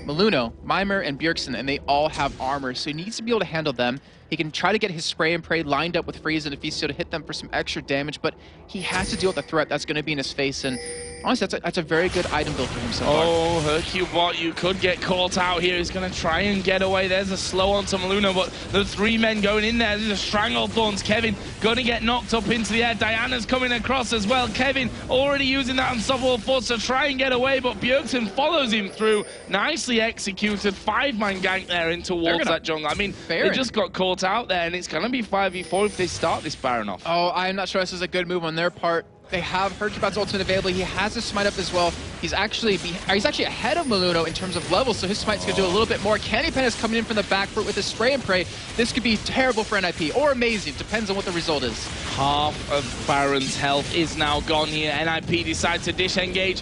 Speaker 2: Maluno, Mimer, and Bjergsen, and they all have armor, so he needs to be able to handle them. He can try to get his Spray and Pray lined up with Freeze and Ephecio to hit them for some extra damage, but he has to deal with the threat that's going to be in his face, and honestly, that's a very good item build for him so far.
Speaker 1: Oh, Hercubot, you could get caught out here. He's going to try and get away. There's a slow onto Maluno, but the 3 men going in there. There's a Stranglethorns. Kevin going to get knocked up into the air. Diana's coming across as well. Kevin already using that Unstoppable Force to try and get away, but Bjergsen follows him through. Nicely executed. 5-man gank there in towards that jungle. I mean, they just got caught out there, and it's going to be 5v4 if they start this Baron off.
Speaker 2: Oh, I'm not sure this is a good move on their part. They have Hercubot's ultimate available. He has his smite up as well. He's actually ahead of Maluno in terms of levels, so his smite's going to do a little bit more. Candy Pen is coming in from the back foot with his Spray and Pray. This could be terrible for NIP, or amazing. Depends on what the result is.
Speaker 1: Half of Baron's health is now gone here. NIP decides to disengage.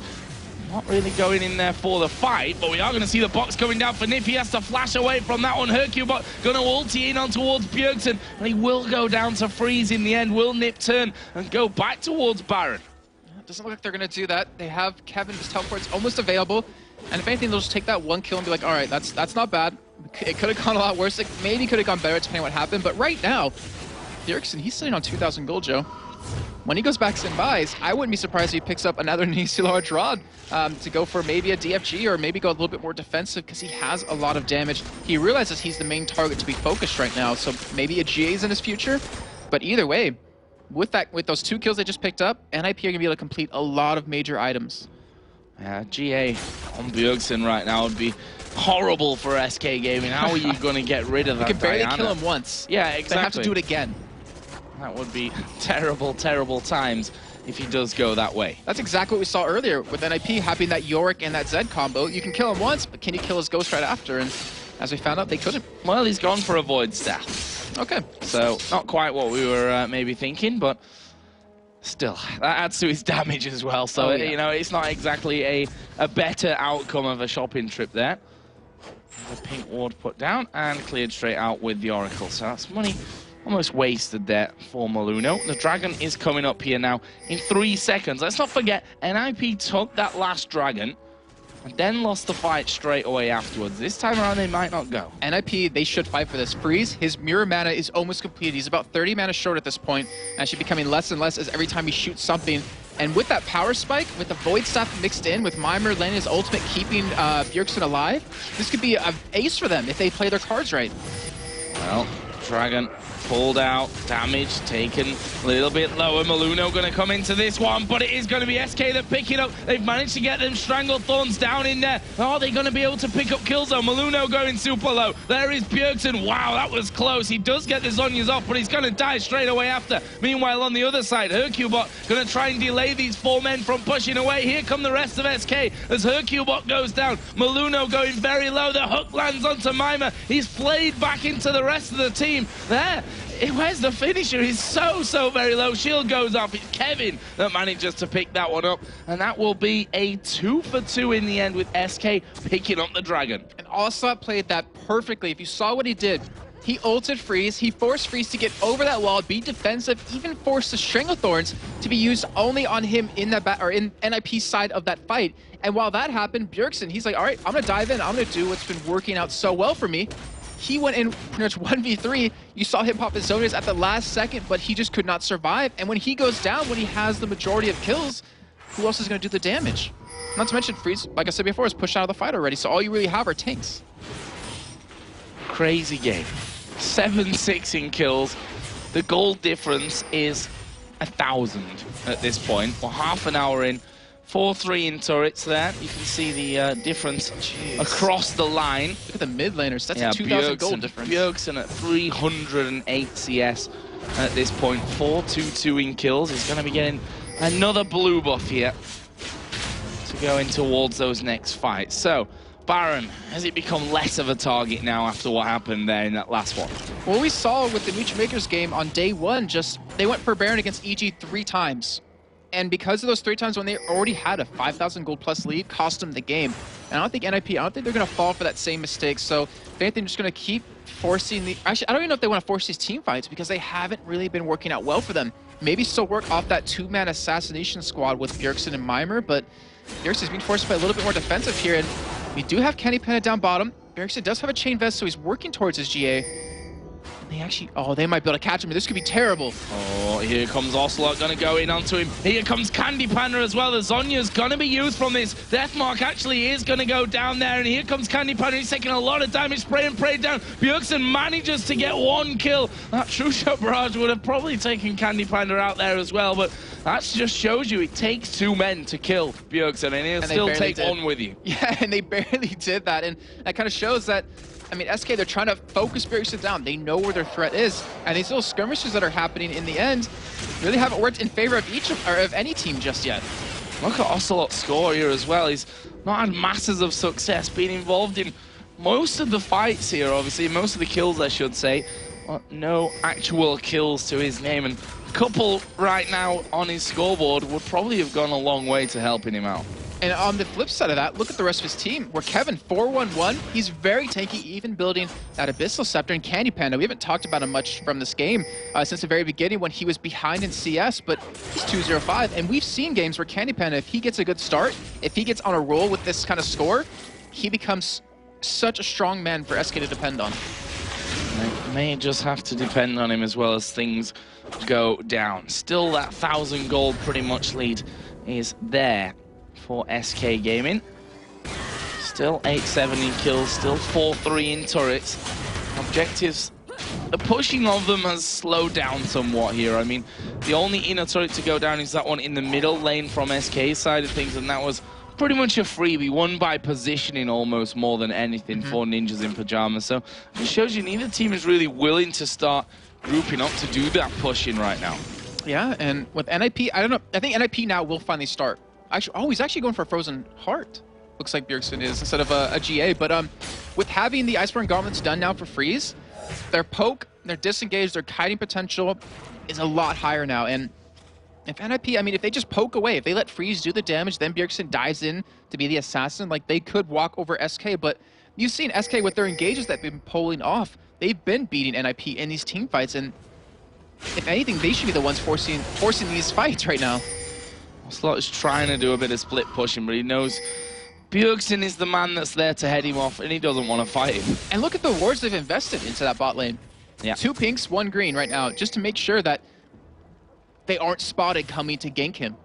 Speaker 1: Not really going in there for the fight, but we are going to see the box coming down for Nip. He has to flash away from that one. Hercubot going to ulti in on towards Bjergsen, and he will go down to freeze in the end. Will Nip turn and go back towards Baron?
Speaker 2: It doesn't look like they're going to do that. They have Kevin, his teleport's almost available, and if anything, they'll just take that one kill and be like, all right, that's not bad. It could have gone a lot worse. It maybe could have gone better depending on what happened, but right now, Bjergsen, he's sitting on 2,000 gold, Joe. When he goes back and buys, I wouldn't be surprised if he picks up another Nisi large rod to go for maybe a DFG or maybe go a little bit more defensive because he has a lot of damage. He realizes he's the main target to be focused right now, so maybe a GA's in his future. But either way, with those 2 kills they just picked up, NIP are going to be able to complete a lot of major items.
Speaker 1: GA on Bjergsen right now would be horrible for SK Gaming. How are you going to get rid of that?
Speaker 2: You can barely
Speaker 1: Diana?
Speaker 2: kill him once.
Speaker 1: Yeah, exactly.
Speaker 2: They have to do it again.
Speaker 1: That would be terrible, terrible times if he does go that way.
Speaker 2: That's exactly what we saw earlier with NIP having that Yorick and that Zed combo. You can kill him once, but can you kill his Ghost right after? And as we found out, they couldn't.
Speaker 1: Well, he's gone for a Void Staff.
Speaker 2: Okay.
Speaker 1: So, not quite what we were maybe thinking, but still, that adds to his damage as well. So, you know, it's not exactly a better outcome of a shopping trip there. The pink ward put down and cleared straight out with the Oracle. So that's money almost wasted there for Maluno. The Dragon is coming up here now in 3 seconds. Let's not forget, NIP took that last Dragon and then lost the fight straight away afterwards. This time around, they might not go.
Speaker 2: NIP, they should fight for this. Freeze, his mirror mana is almost completed. He's about 30 mana short at this point, and actually becoming less and less as every time he shoots something. And with that power spike, with the Void Staff mixed in, with Mimer landing his ultimate, keeping Bjergsen alive, this could be an ace for them if they play their cards right.
Speaker 1: Well, Dragon pulled out, damage taken a little bit lower. Maluno going to come into this one, but it is going to be SK that pick it up. They've managed to get them Strangled Thorns down in there. Are they going to be able to pick up kills though? Maluno going super low. There is Bjergsen. Wow, that was close. He does get the Zhonya's off, but he's going to die straight away after. Meanwhile, on the other side, Herculebot going to try and delay these 4 men from pushing away. Here come the rest of SK as Herculebot goes down. Maluno going very low. The hook lands onto Mimer. He's flayed back into the rest of the team. There. Where's the finisher? He's so very low. Shield goes off. It's Kevin that manages to pick that one up. And that will be a 2 for 2 in the end with SK picking up the Dragon.
Speaker 2: And Ocelot played that perfectly. If you saw what he did, he ulted Freeze. He forced Freeze to get over that wall, be defensive, even forced the Strangled Thorns to be used only on him in that in NIP's side of that fight. And while that happened, Bjergsen, he's like, all right, I'm going to dive in. I'm going to do what's been working out so well for me. He went in pretty much 1v3. You saw him pop his Zhonya's at the last second, but he just could not survive. And when he goes down, when he has the majority of kills, who else is going to do the damage? Not to mention, Freeze, like I said before, is pushed out of the fight already, so all you really have are tanks.
Speaker 1: Crazy game. 7-6 in kills. The gold difference is 1,000 at this point. We're half an hour in. 4-3 in turrets there. You can see the difference across the line.
Speaker 2: Look at the mid laners. That's a 2,000 gold difference.
Speaker 1: Bjergsen at 308 CS at this point. 4-2-2 in kills. He's going to be getting another blue buff here to go in towards those next fights. So, Baron, has it become less of a target now after what happened there in that last one?
Speaker 2: Well, we saw with the Neutral Makers game on day 1, just they went for Baron against EG 3 times. And because of those 3 times when they already had a 5,000 gold plus lead, cost them the game. And I don't think NIP, I don't think they're going to fall for that same mistake. So if anything, just going to keep forcing the... Actually, I don't even know if they want to force these team fights because they haven't really been working out well for them. Maybe still work off that 2-man assassination squad with Bjergsen and Mimer, but Bjergsen's being forced to play a little bit more defensive here. And we do have Candy Panda down bottom. Bjergsen does have a chain vest, so he's working towards his GA. They actually, oh, they might be able to catch him. This could be terrible.
Speaker 1: Oh, here comes Ocelot, gonna go in onto him. Here comes Candy Panda as well. The Zhonya's gonna be used from this. Deathmark actually is gonna go down there, and here comes Candy Panda. He's taking a lot of damage, spray and pray down. Bjergsen manages to get 1 kill. That True Shot Barrage would have probably taken Candy Panda out there as well, but that just shows you it takes 2 men to kill Bjergsen, and he'll still take 1 with you.
Speaker 2: Yeah, and they barely did that, and that kind of shows that, I mean, SK, they're trying to focus Bjergsen down. They know where their threat is. And these little skirmishes that are happening in the end really haven't worked in favor of of any team just yet.
Speaker 1: Look at Ocelot's score here as well. He's not had masses of success, being involved in most of the fights here, obviously. Most of the kills, I should say. But no actual kills to his name. And a couple right now on his scoreboard would probably have gone a long way to helping him out.
Speaker 2: And on the flip side of that, look at the rest of his team. Where Kevin, 4-1-1, he's very tanky, even building that Abyssal Scepter and Candy Panda. We haven't talked about him much from this game since the very beginning when he was behind in CS, but he's 2-0-5. And we've seen games where Candy Panda, if he gets a good start, if he gets on a roll with this kind of score, he becomes such a strong man for SK to depend on.
Speaker 1: They may just have to depend on him as well as things go down. Still, that 1,000 gold pretty much lead is there for SK Gaming. Still 8-7 in kills, still 4-3 in turrets. Objectives, the pushing of them has slowed down somewhat here. I mean, the only inner turret to go down is that one in the middle lane from SK's side of things, and that was pretty much a freebie, won by positioning almost more than anything for Ninjas in Pyjamas. So it shows you neither team is really willing to start grouping up to do that pushing right now.
Speaker 2: Yeah, and with NIP, I don't know, I think NIP now will finally start. Actually, oh, he's actually going for a Frozen Heart. Looks like Bjergsen is, instead of a GA. But with having the Iceborne Gauntlets done now for Freeze, their poke, their disengage, their kiting potential is a lot higher now. And if NIP, I mean, if they just poke away, if they let Freeze do the damage, then Bjergsen dives in to be the assassin, like they could walk over SK. But you've seen SK with their engages that they've been pulling off. They've been beating NIP in these team fights. And if anything, they should be the ones forcing these fights right now.
Speaker 1: Ocelot is trying to do a bit of split pushing, but he knows Bjergsen is the man that's there to head him off, and he doesn't want to fight him.
Speaker 2: And look at the wards they've invested into that bot lane.
Speaker 1: Yeah.
Speaker 2: 2 pinks, 1 green right now, just to make sure that they aren't spotted coming to gank him.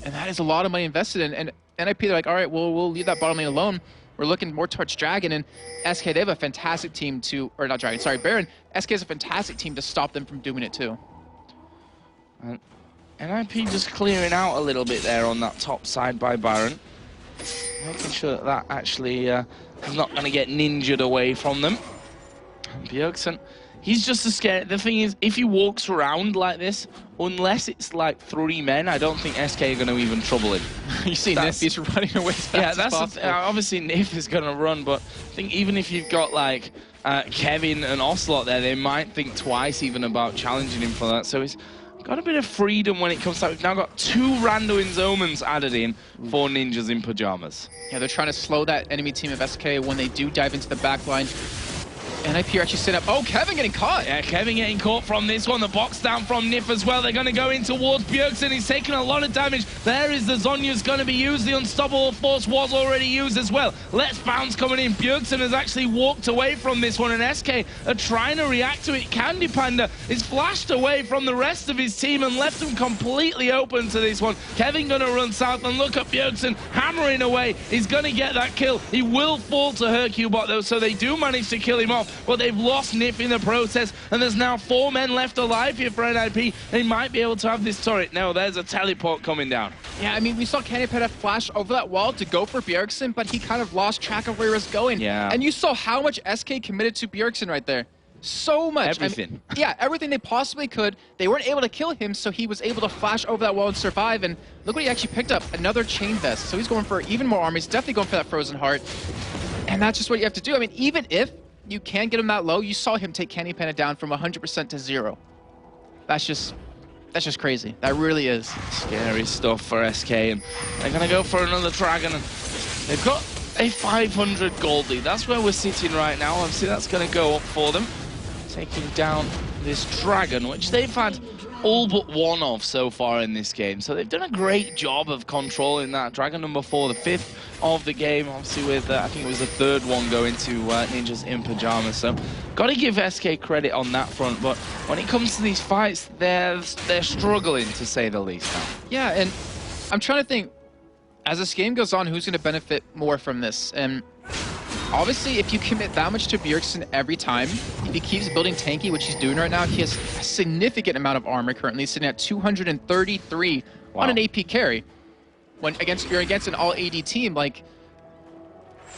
Speaker 2: And that is a lot of money invested in. And NIP, they're like, all right, well, we'll leave that bottom lane alone. We're looking more towards Dragon, and SK, they have a fantastic team to, or not Dragon, sorry, Baron. SK has a fantastic team to stop them from doing it too.
Speaker 1: NIP just clearing out a little bit there on that top side by Baron. Making sure that that actually is not going to get ninjaed away from them. Bjergsen, he's just as scared. The thing is, if he walks around like this, unless it's like 3 men, I don't think SK are going to even trouble him.
Speaker 2: You see Nif, he's running away as fast as possible.
Speaker 1: Obviously Nif is going to run, but I think even if you've got like Kevin and Ocelot there, they might think twice even about challenging him for that. So he's got a bit of freedom when it comes to that. We've now got 2 Randuin's Omens added in for Ninjas in Pyjamas.
Speaker 2: Yeah, they're trying to slow that enemy team of SK when they do dive into the back line. NIP are actually set up. Oh, Kevin getting caught.
Speaker 1: Yeah, Kevin getting caught from this one. The box down from Nif as well. They're going to go in towards Bjergsen. He's taking a lot of damage. There is the Zonya's going to be used. The Unstoppable Force was already used as well. Let's Bounce coming in. Bjergsen has actually walked away from this one, and SK are trying to react to it. Candy Panda is flashed away from the rest of his team and left them completely open to this one. Kevin going to run south, and look at Bjergsen hammering away. He's going to get that kill. He will fall to Hercubot though, so they do manage to kill him off. But they've lost Nif in the process, and there's now 4 men left alive here for NIP. They might be able to have this turret. No, there's a teleport coming down.
Speaker 2: Yeah, I mean, we saw Candy Panda flash over that wall to go for Bjergsen, but he kind of lost track of where he was going.
Speaker 1: Yeah.
Speaker 2: And you saw how much SK committed to Bjergsen right there. So much.
Speaker 1: Everything.
Speaker 2: I mean, yeah, everything they possibly could. They weren't able to kill him, so he was able to flash over that wall and survive. And look what he actually picked up, another chain vest. So he's going for even more armor. He's definitely going for that frozen heart. And that's just what you have to do. I mean, even if you can get him that low, you saw him take Candy Panda down from 100% to 0. That's just crazy. That really is.
Speaker 1: Scary stuff for SK, and they're going to go for another Dragon. And they've got a 500 gold lead. That's where we're sitting right now. Obviously, that's going to go up for them. Taking down this Dragon, which they've had all but one of so far in this game. So they've done a great job of controlling that. Dragon number 4, the 5th of the game, obviously with, I think it was the 3rd one going to Ninjas in Pyjamas. So got to give SK credit on that front, but when it comes to these fights, they're struggling, to say the least now.
Speaker 2: Yeah, and I'm trying to think, as this game goes on, who's going to benefit more from this? And obviously, if you commit that much to Bjergsen every time, if he keeps building tanky, which he's doing right now, he has a significant amount of armor currently, sitting at 233 on an AP carry. When you're against an all-AD team, like,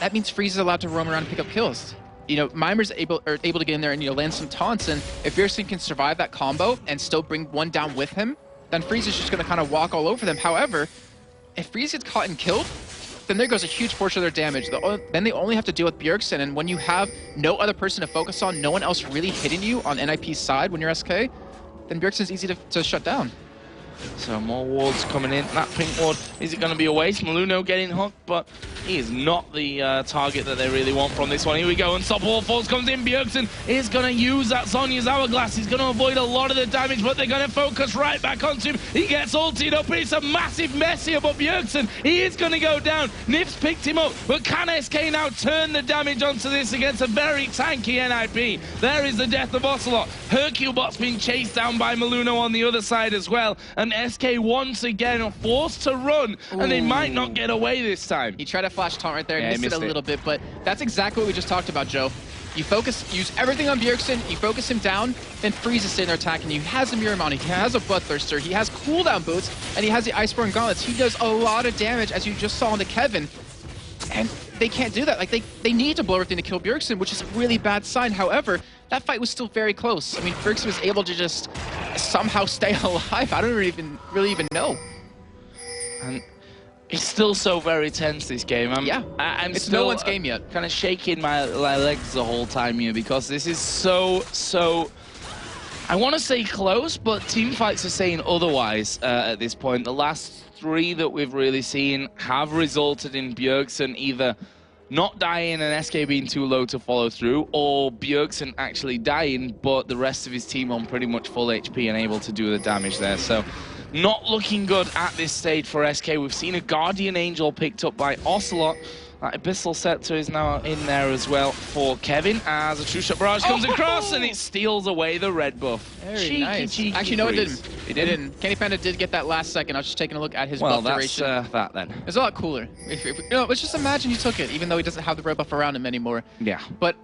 Speaker 2: that means Freeze is allowed to roam around and pick up kills. You know, Mimer's able to get in there and, you know, land some taunts, and if Bjergsen can survive that combo and still bring one down with him, then Freeze is just going to kind of walk all over them. However, if Freeze gets caught and killed, then there goes a huge portion of their damage. Then they only have to deal with Bjergsen, and when you have no other person to focus on, no one else really hitting you on NIP's side when you're SK, then Bjergsen's easy to shut down.
Speaker 1: So more wards coming in. That pink ward, is it going to be a waste? Maluno getting hooked, but he is not the target that they really want from this one. Here we go. Unstoppable Force comes in. Bjergsen is going to use that Zonya's Hourglass. He's going to avoid a lot of the damage, but they're going to focus right back onto him. He gets ulted up. It's a massive mess here, but Bjergsen, he is going to go down. Nif's picked him up, but can SK now turn the damage onto this against a very tanky NIP? There is the death of Ocelot. Hercubot's been chased down by Maluno on the other side as well, and SK once again are forced to run, and they might not get away this time.
Speaker 2: He tried to flash taunt right there, missed it a little bit, but that's exactly what we just talked about, Joe. You use everything on Bjergsen, you focus him down, then Freeze is sitting there attacking you. He has a Mirror Mount, he has a Bloodthirster, he has cooldown boots, and he has the Iceborne Gauntlets. He does a lot of damage, as you just saw on the Kevin, and they can't do that. Like, they need to blow everything to kill Bjergsen, which is a really bad sign. However, that fight was still very close. I mean, Bjergsen was able to just somehow stay alive. I don't really even know. And
Speaker 1: it's still so very tense, this game.
Speaker 2: It's
Speaker 1: still
Speaker 2: no one's game yet.
Speaker 1: Kind of shaking my legs the whole time here, because this is so, I want to say close, but team fights are saying otherwise at this point. The last 3 that we've really seen have resulted in Bjergsen either not dying and SK being too low to follow through, or Bjergsen actually dying, but the rest of his team on pretty much full HP and able to do the damage there. So not looking good at this stage for SK. We've seen a Guardian Angel picked up by Ocelot. That Abyssal Scepter is now in there as well for Kevin as a True Shot Barrage comes across and it steals away the red buff.
Speaker 2: Very nice. Actually, no, it didn't. It didn't. Candy Panda did get that last second. I was just taking a look at his buff duration.
Speaker 1: Well, that's that then.
Speaker 2: It's a lot cooler. Let's just imagine you took it, even though he doesn't have the red buff around him anymore.
Speaker 1: Yeah.
Speaker 2: But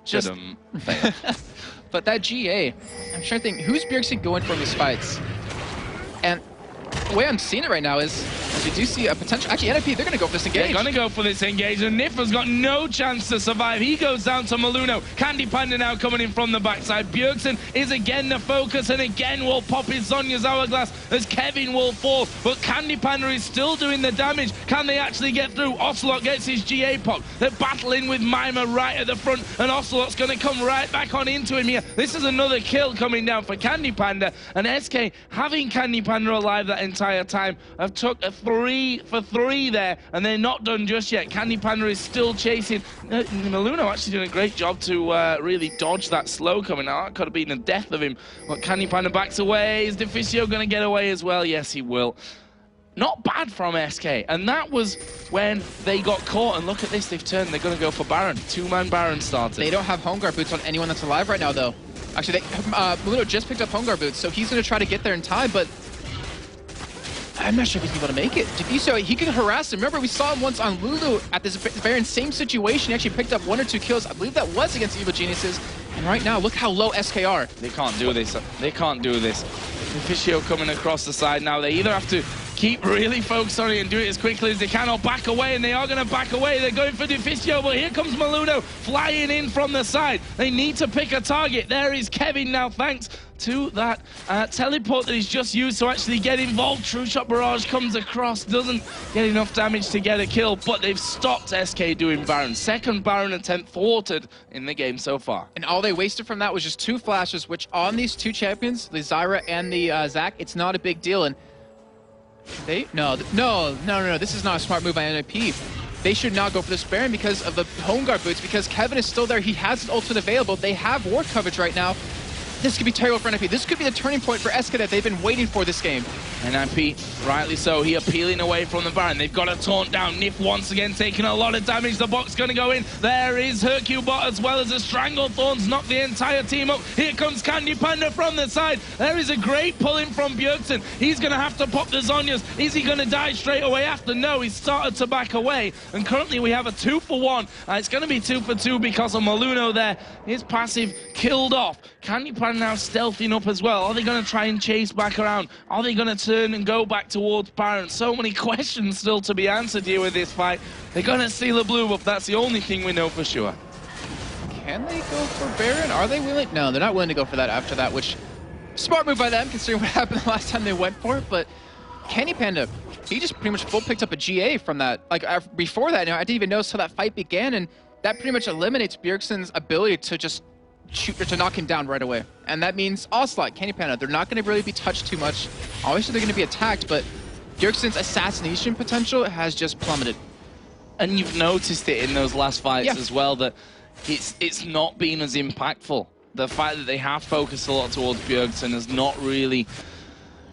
Speaker 2: just... but that GA, I'm trying to think, who's Bjergsen going for in these fights? And the way I'm seeing it right now is, as we do see a potential... Actually, NIP, they're going to go for this engage.
Speaker 1: They're going to go for this engage, and Niffa's got no chance to survive. He goes down to Maluno. Candy Panda now coming in from the backside. Bjergsen is again the focus, and again will pop his Zhonya's Hourglass as Kevin will fall. But Candy Panda is still doing the damage. Can they actually get through? Ocelot gets his GA pop. They're battling with Mima right at the front, and Ocelot's going to come right back on into him here. This is another kill coming down for Candy Panda, and SK, having Candy Panda alive that entire time, have took a 3 for 3 there, and they're not done just yet. Candy Panda is still chasing. Maluno actually doing a great job to really dodge that slow coming out. That could have been the death of him. But Candy Panda backs away. Is Deficio going to get away as well? Yes, he will. Not bad from SK, and that was when they got caught. And look at this, they've turned. They're going to go for Baron. 2-man Baron started.
Speaker 2: They don't have home guard boots on anyone that's alive right now, though. Actually, Maluno just picked up home guard boots, so he's going to try to get there in time, but I'm not sure if he's able to make it. Deficio, he can harass him. Remember, we saw him once on Lulu at this very same situation. He actually picked up 1 or 2 kills. I believe that was against Evil Geniuses. And right now, look how low SK are.
Speaker 1: They can't do this. They can't do this. Deficio coming across the side now. They either have to keep really focused on it and do it as quickly as they can, or back away, and they are going to back away. They're going for Deficio, but here comes Maluno flying in from the side. They need to pick a target. There is Kevin now, thanks to that teleport that he's just used to actually get involved. True Shot Barrage comes across, doesn't get enough damage to get a kill, but they've stopped SK doing Baron. Second Baron attempt thwarted in the game so far.
Speaker 2: And all they wasted from that was just 2 flashes, which on these 2 champions, the Zyra and the Zac, it's not a big deal. And no, this is not a smart move by NIP. They should not go for this Baron because of the home guard boots, because Kevin is still there. He has his ultimate available. They have ward coverage right now. This could be terrible for NIP. This could be the turning point for SK that they've been waiting for this game.
Speaker 1: NIP, rightly so, he appealing away from the Baron. They've got a taunt down. Nif once again taking a lot of damage. The box going to go in. There is Hercubot as well as a Stranglethorns. Knock the entire team up. Here comes Candy Panda from the side. There is a great pull in from Bjergsen. He's going to have to pop the Zhonya's. Is he going to die straight away after? No, he's started to back away. And currently we have a 2 for 1. It's going to be 2 for 2 because of Maluno there. His passive killed off. Candy Panda now stealthing up as well. Are they going to try and chase back around? Are they going to turn and go back towards Baron? So many questions still to be answered here with this fight. They're going to steal a blue buff. That's the only thing we know for sure.
Speaker 2: Can they go for Baron? Are they willing? No, they're not willing to go for that after that, which smart move by them considering what happened the last time they went for it. But Candy Panda, he just pretty much full picked up a GA from that. Like before that, I didn't even notice how that fight began, and that pretty much eliminates Bjergsen's ability to just shoot or to knock him down right away. And that means Ocelot, Candy Panda, they're not going to really be touched too much. Obviously they're going to be attacked, but Bjergsen's assassination potential has just plummeted.
Speaker 1: And you've noticed it in those last fights as well, that it's not been as impactful. The fact that they have focused a lot towards Bjergsen has not really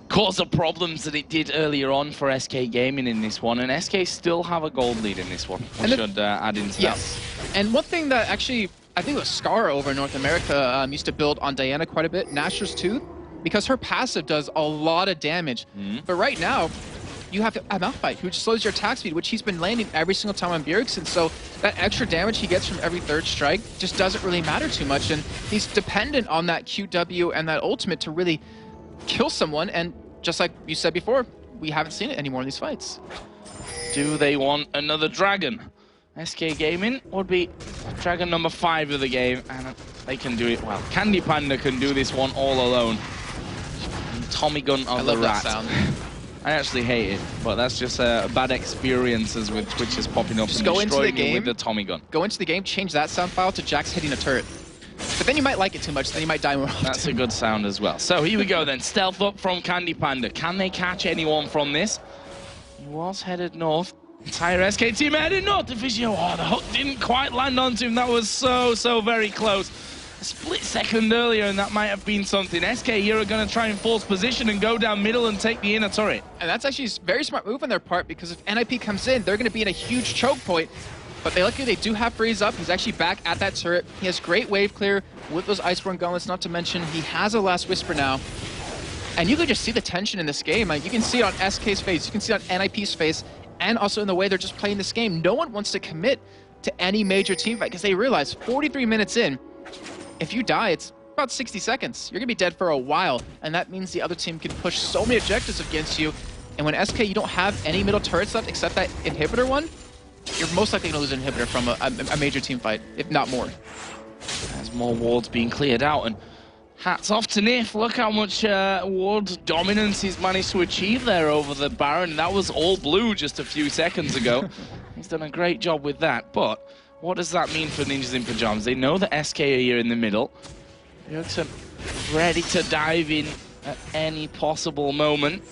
Speaker 1: caused the problems that it did earlier on for SK Gaming in this one. And SK still have a gold lead in this one. We should add into that.
Speaker 2: And one thing that actually, I think it was Scar over in North America used to build on Diana quite a bit, Nashor's Tooth, because her passive does a lot of damage. But right now, you have a Malphite, who slows your attack speed, which he's been landing every single time on Bjergsen. So that extra damage he gets from every 3rd strike just doesn't really matter too much. And he's dependent on that QW and that ultimate to really kill someone. And just like you said before, we haven't seen it anymore in these fights.
Speaker 1: Do they want another dragon? SK Gaming would be dragon number 5 of the game, and they can do it well. Candy Panda can do this one all alone. And Tommy Gun of the Rat.
Speaker 2: That sound.
Speaker 1: I actually hate it, but that's just bad experiences with Twitches popping up
Speaker 2: just
Speaker 1: and destroying you with the Tommy Gun.
Speaker 2: Go into the game, change that sound file to Jax hitting a turret. But then you might like it too much, then you might die more often.
Speaker 1: That's a good sound as well. So here we go then, stealth up from Candy Panda. Can they catch anyone from this? He was headed north. Entire SK team headed north. Deficio, oh, the hook didn't quite land onto him. That was so very close. a split second earlier, and that might have been something. SK here are going to try and force position and go down middle and take the inner turret.
Speaker 2: And that's actually a very smart move on their part, because if NIP comes in, they're going to be in a huge choke point. But luckily they do have Freeze up. He's actually back at that turret. He has great wave clear with those Iceborne gauntlets, not to mention he has a Last Whisper now. And you can just see the tension in this game. Like, you can see it on SK's face, you can see it on NIP's face, and also in the way they're just playing this game. No one wants to commit to any major team fight because they realize 43 minutes in, if you die, it's about 60 seconds. You're going to be dead for a while, and that means the other team can push so many objectives against you. And when SK, you don't have any middle turrets left except that inhibitor one, you're most likely going to lose an inhibitor from a major team fight, if not more.
Speaker 1: There's more wards being cleared out, and hats off to Nif. Look how much ward dominance he's managed to achieve there over the Baron. That was all blue just a few seconds ago. He's done a great job with that, but what does that mean for Ninjas in Pyjamas? They know that SK are here in the middle. Bjergsen ready to dive in at any possible moment.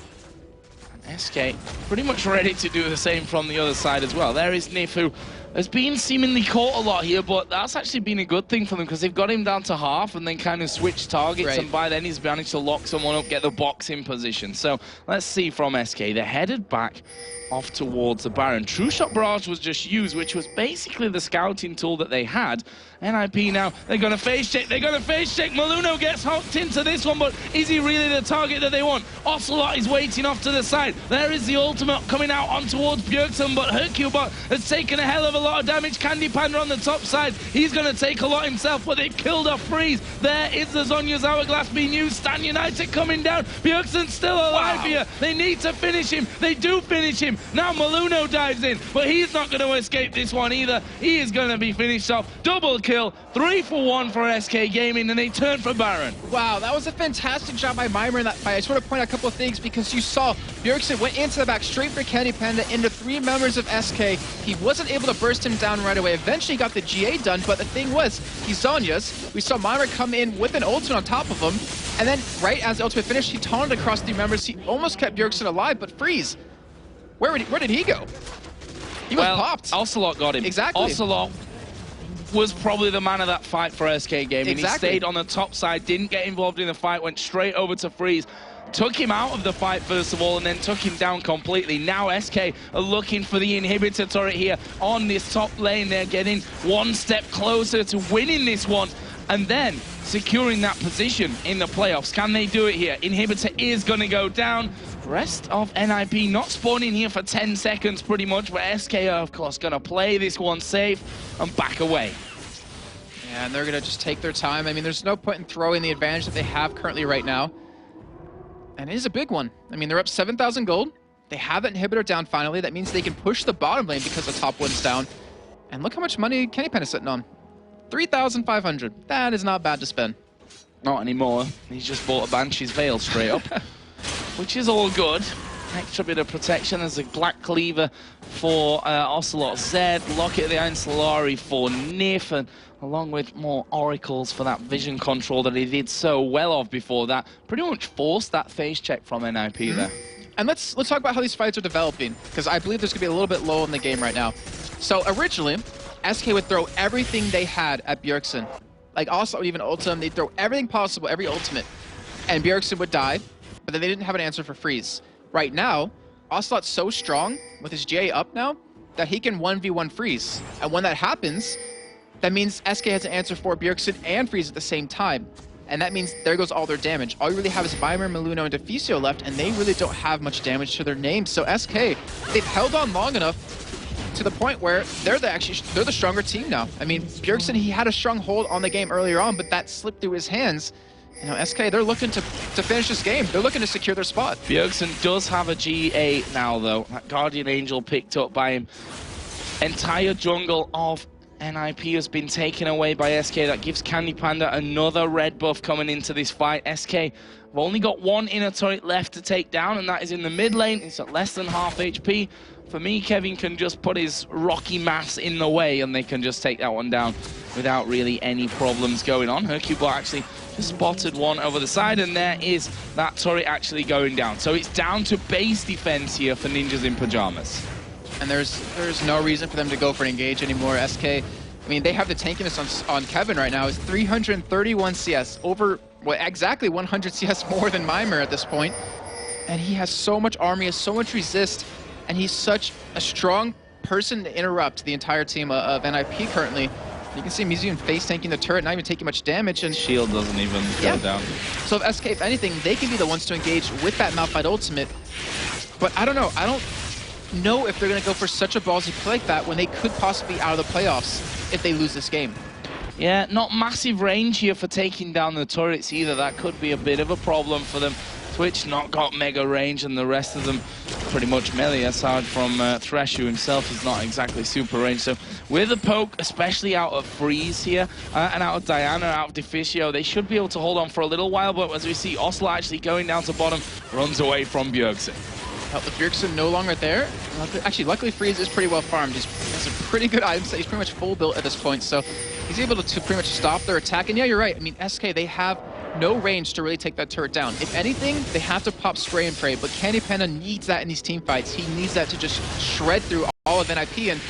Speaker 1: And SK pretty much ready to do the same from the other side as well. There is Nif, who has been seemingly caught a lot here, but that's actually been a good thing for them because they've got him down to half and then kind of switched targets, right. And by then he's managed to lock someone up, get the box in position. So let's see from SK. They're headed back off towards the Baron. True Shot Barrage was just used, which was basically the scouting tool that they had. NIP now, they're going to phase check, Maluno gets hooked into this one, but is he really the target that they want? Ocelot is waiting off to the side. There is the ultimate coming out on towards Bjergsen, but Hercubot has taken a hell of a lot of damage. Candy Panda on the top side, he's going to take a lot himself, but they've killed off Freeze. There is the Zonya's Hourglass being used. Stan United coming down. Bjergsen's still alive here. They need to finish him. They do finish him. Now Maluno dives in, but he's not going to escape this one either. He is going to be finished off. Double kill, 3 for 1 for SK Gaming, and they turn for Baron.
Speaker 2: Wow, that was a fantastic job by Mimer in that fight. I just want to point out a couple of things, because you saw Bjergsen went into the back straight for Candy Panda into 3 members of SK. He wasn't able to burst him down right away. Eventually he got the GA done, but the thing was, he's Zonya's. We saw Mimer come in with an ultimate on top of him, and then right as the ultimate finished, he taunted across 3 members. He almost kept Bjergsen alive, but Freeze, where did he go? He was popped.
Speaker 1: Ocelot got him.
Speaker 2: Exactly.
Speaker 1: Ocelot was probably the man of that fight for SK Gaming. Exactly. He stayed on the top side, didn't get involved in the fight, went straight over to Freeze. Took him out of the fight first of all, and then took him down completely. Now SK are looking for the inhibitor turret here on this top lane. They're getting one step closer to winning this one, and then securing that position in the playoffs. Can they do it here? Inhibitor is going to go down. Rest of NIP not spawning here for 10 seconds pretty much, but SK are of course going to play this one safe and back away.
Speaker 2: Yeah, and they're going to just take their time. I mean, there's no point in throwing the advantage that they have currently right now. And it is a big one. I mean, they're up 7,000 gold. They have that inhibitor down finally. That means they can push the bottom lane because the top one's down. And look how much money Candy Pen is sitting on. 3,500. That is not bad to spend.
Speaker 1: Not anymore. He's just bought a Banshee's Veil straight up. Which is all good. Extra bit of protection as a Black Cleaver for Ocelot Zed, Locket of the Iron Solari for Nif, and along with more Oracles for that vision control that he did so well of before that. Pretty much forced that phase check from NIP there.
Speaker 2: And let's talk about how these fights are developing, because I believe there's going to be a little bit low in the game right now. So originally, SK would throw everything they had at Bjergsen. Like also even ultimate, they'd throw everything possible, every ultimate, and Bjergsen would die, but then they didn't have an answer for Freeze. Right now, Ocelot's so strong with his GA up now that he can 1v1 Freeze. And when that happens, that means SK has an answer for Bjergsen and Freeze at the same time. And that means there goes all their damage. All you really have is Vimer, Maluno, and Deficio left, and they really don't have much damage to their names. So SK, they've held on long enough to the point where they're the stronger team now. I mean, Bjergsen, he had a strong hold on the game earlier on, but that slipped through his hands. You know, SK, they're looking to finish this game. They're looking to secure their spot.
Speaker 1: Bjergsen does have a GA now, though. That Guardian Angel picked up by him. Entire jungle of NIP has been taken away by SK. That gives Candy Panda another red buff coming into this fight. SK have only got one inner turret left to take down, and that is in the mid lane. It's at less than half HP. For me, Kevin can just put his rocky mass in the way, and they can just take that one down without really any problems going on. Hercubot actually just spotted one over the side, and there is that turret actually going down. So it's down to base defense here for Ninjas in Pyjamas.
Speaker 2: And there's no reason for them to go for an engage anymore. SK, I mean, they have the tankiness on Kevin right now. Is 331 CS, over exactly 100 CS more than Mimer at this point. And he has so much armor, he has so much resist, and he's such a strong person to interrupt the entire team of NIP currently. You can see him, he's even face tanking the turret, not even taking much damage, and
Speaker 1: shield doesn't even go down.
Speaker 2: So if SK, if anything, they can be the ones to engage with that Malphite ultimate. But I don't know. I don't know if they're going to go for such a ballsy play like that when they could possibly be out of the playoffs if they lose this game.
Speaker 1: Yeah, not massive range here for taking down the turrets either. That could be a bit of a problem for them. Twitch not got mega range, and the rest of them pretty much melee, aside from Thresh, who himself is not exactly super range. So with a poke, especially out of Freeze here, and out of Diana, out of Deficio, they should be able to hold on for a little while, but as we see Ocelot actually going down to bottom, runs away from Bjergsen.
Speaker 2: With Bjergsen no longer there, luckily Freeze is pretty well farmed. He has a pretty good item set. He's pretty much full built at this point, so he's able to pretty much stop their attack. And yeah, you're right. I mean, SK, they have no range to really take that turret down. If anything, they have to pop spray and pray, but Candy Panda needs that in these team fights. He needs that to just shred through all of NIP, and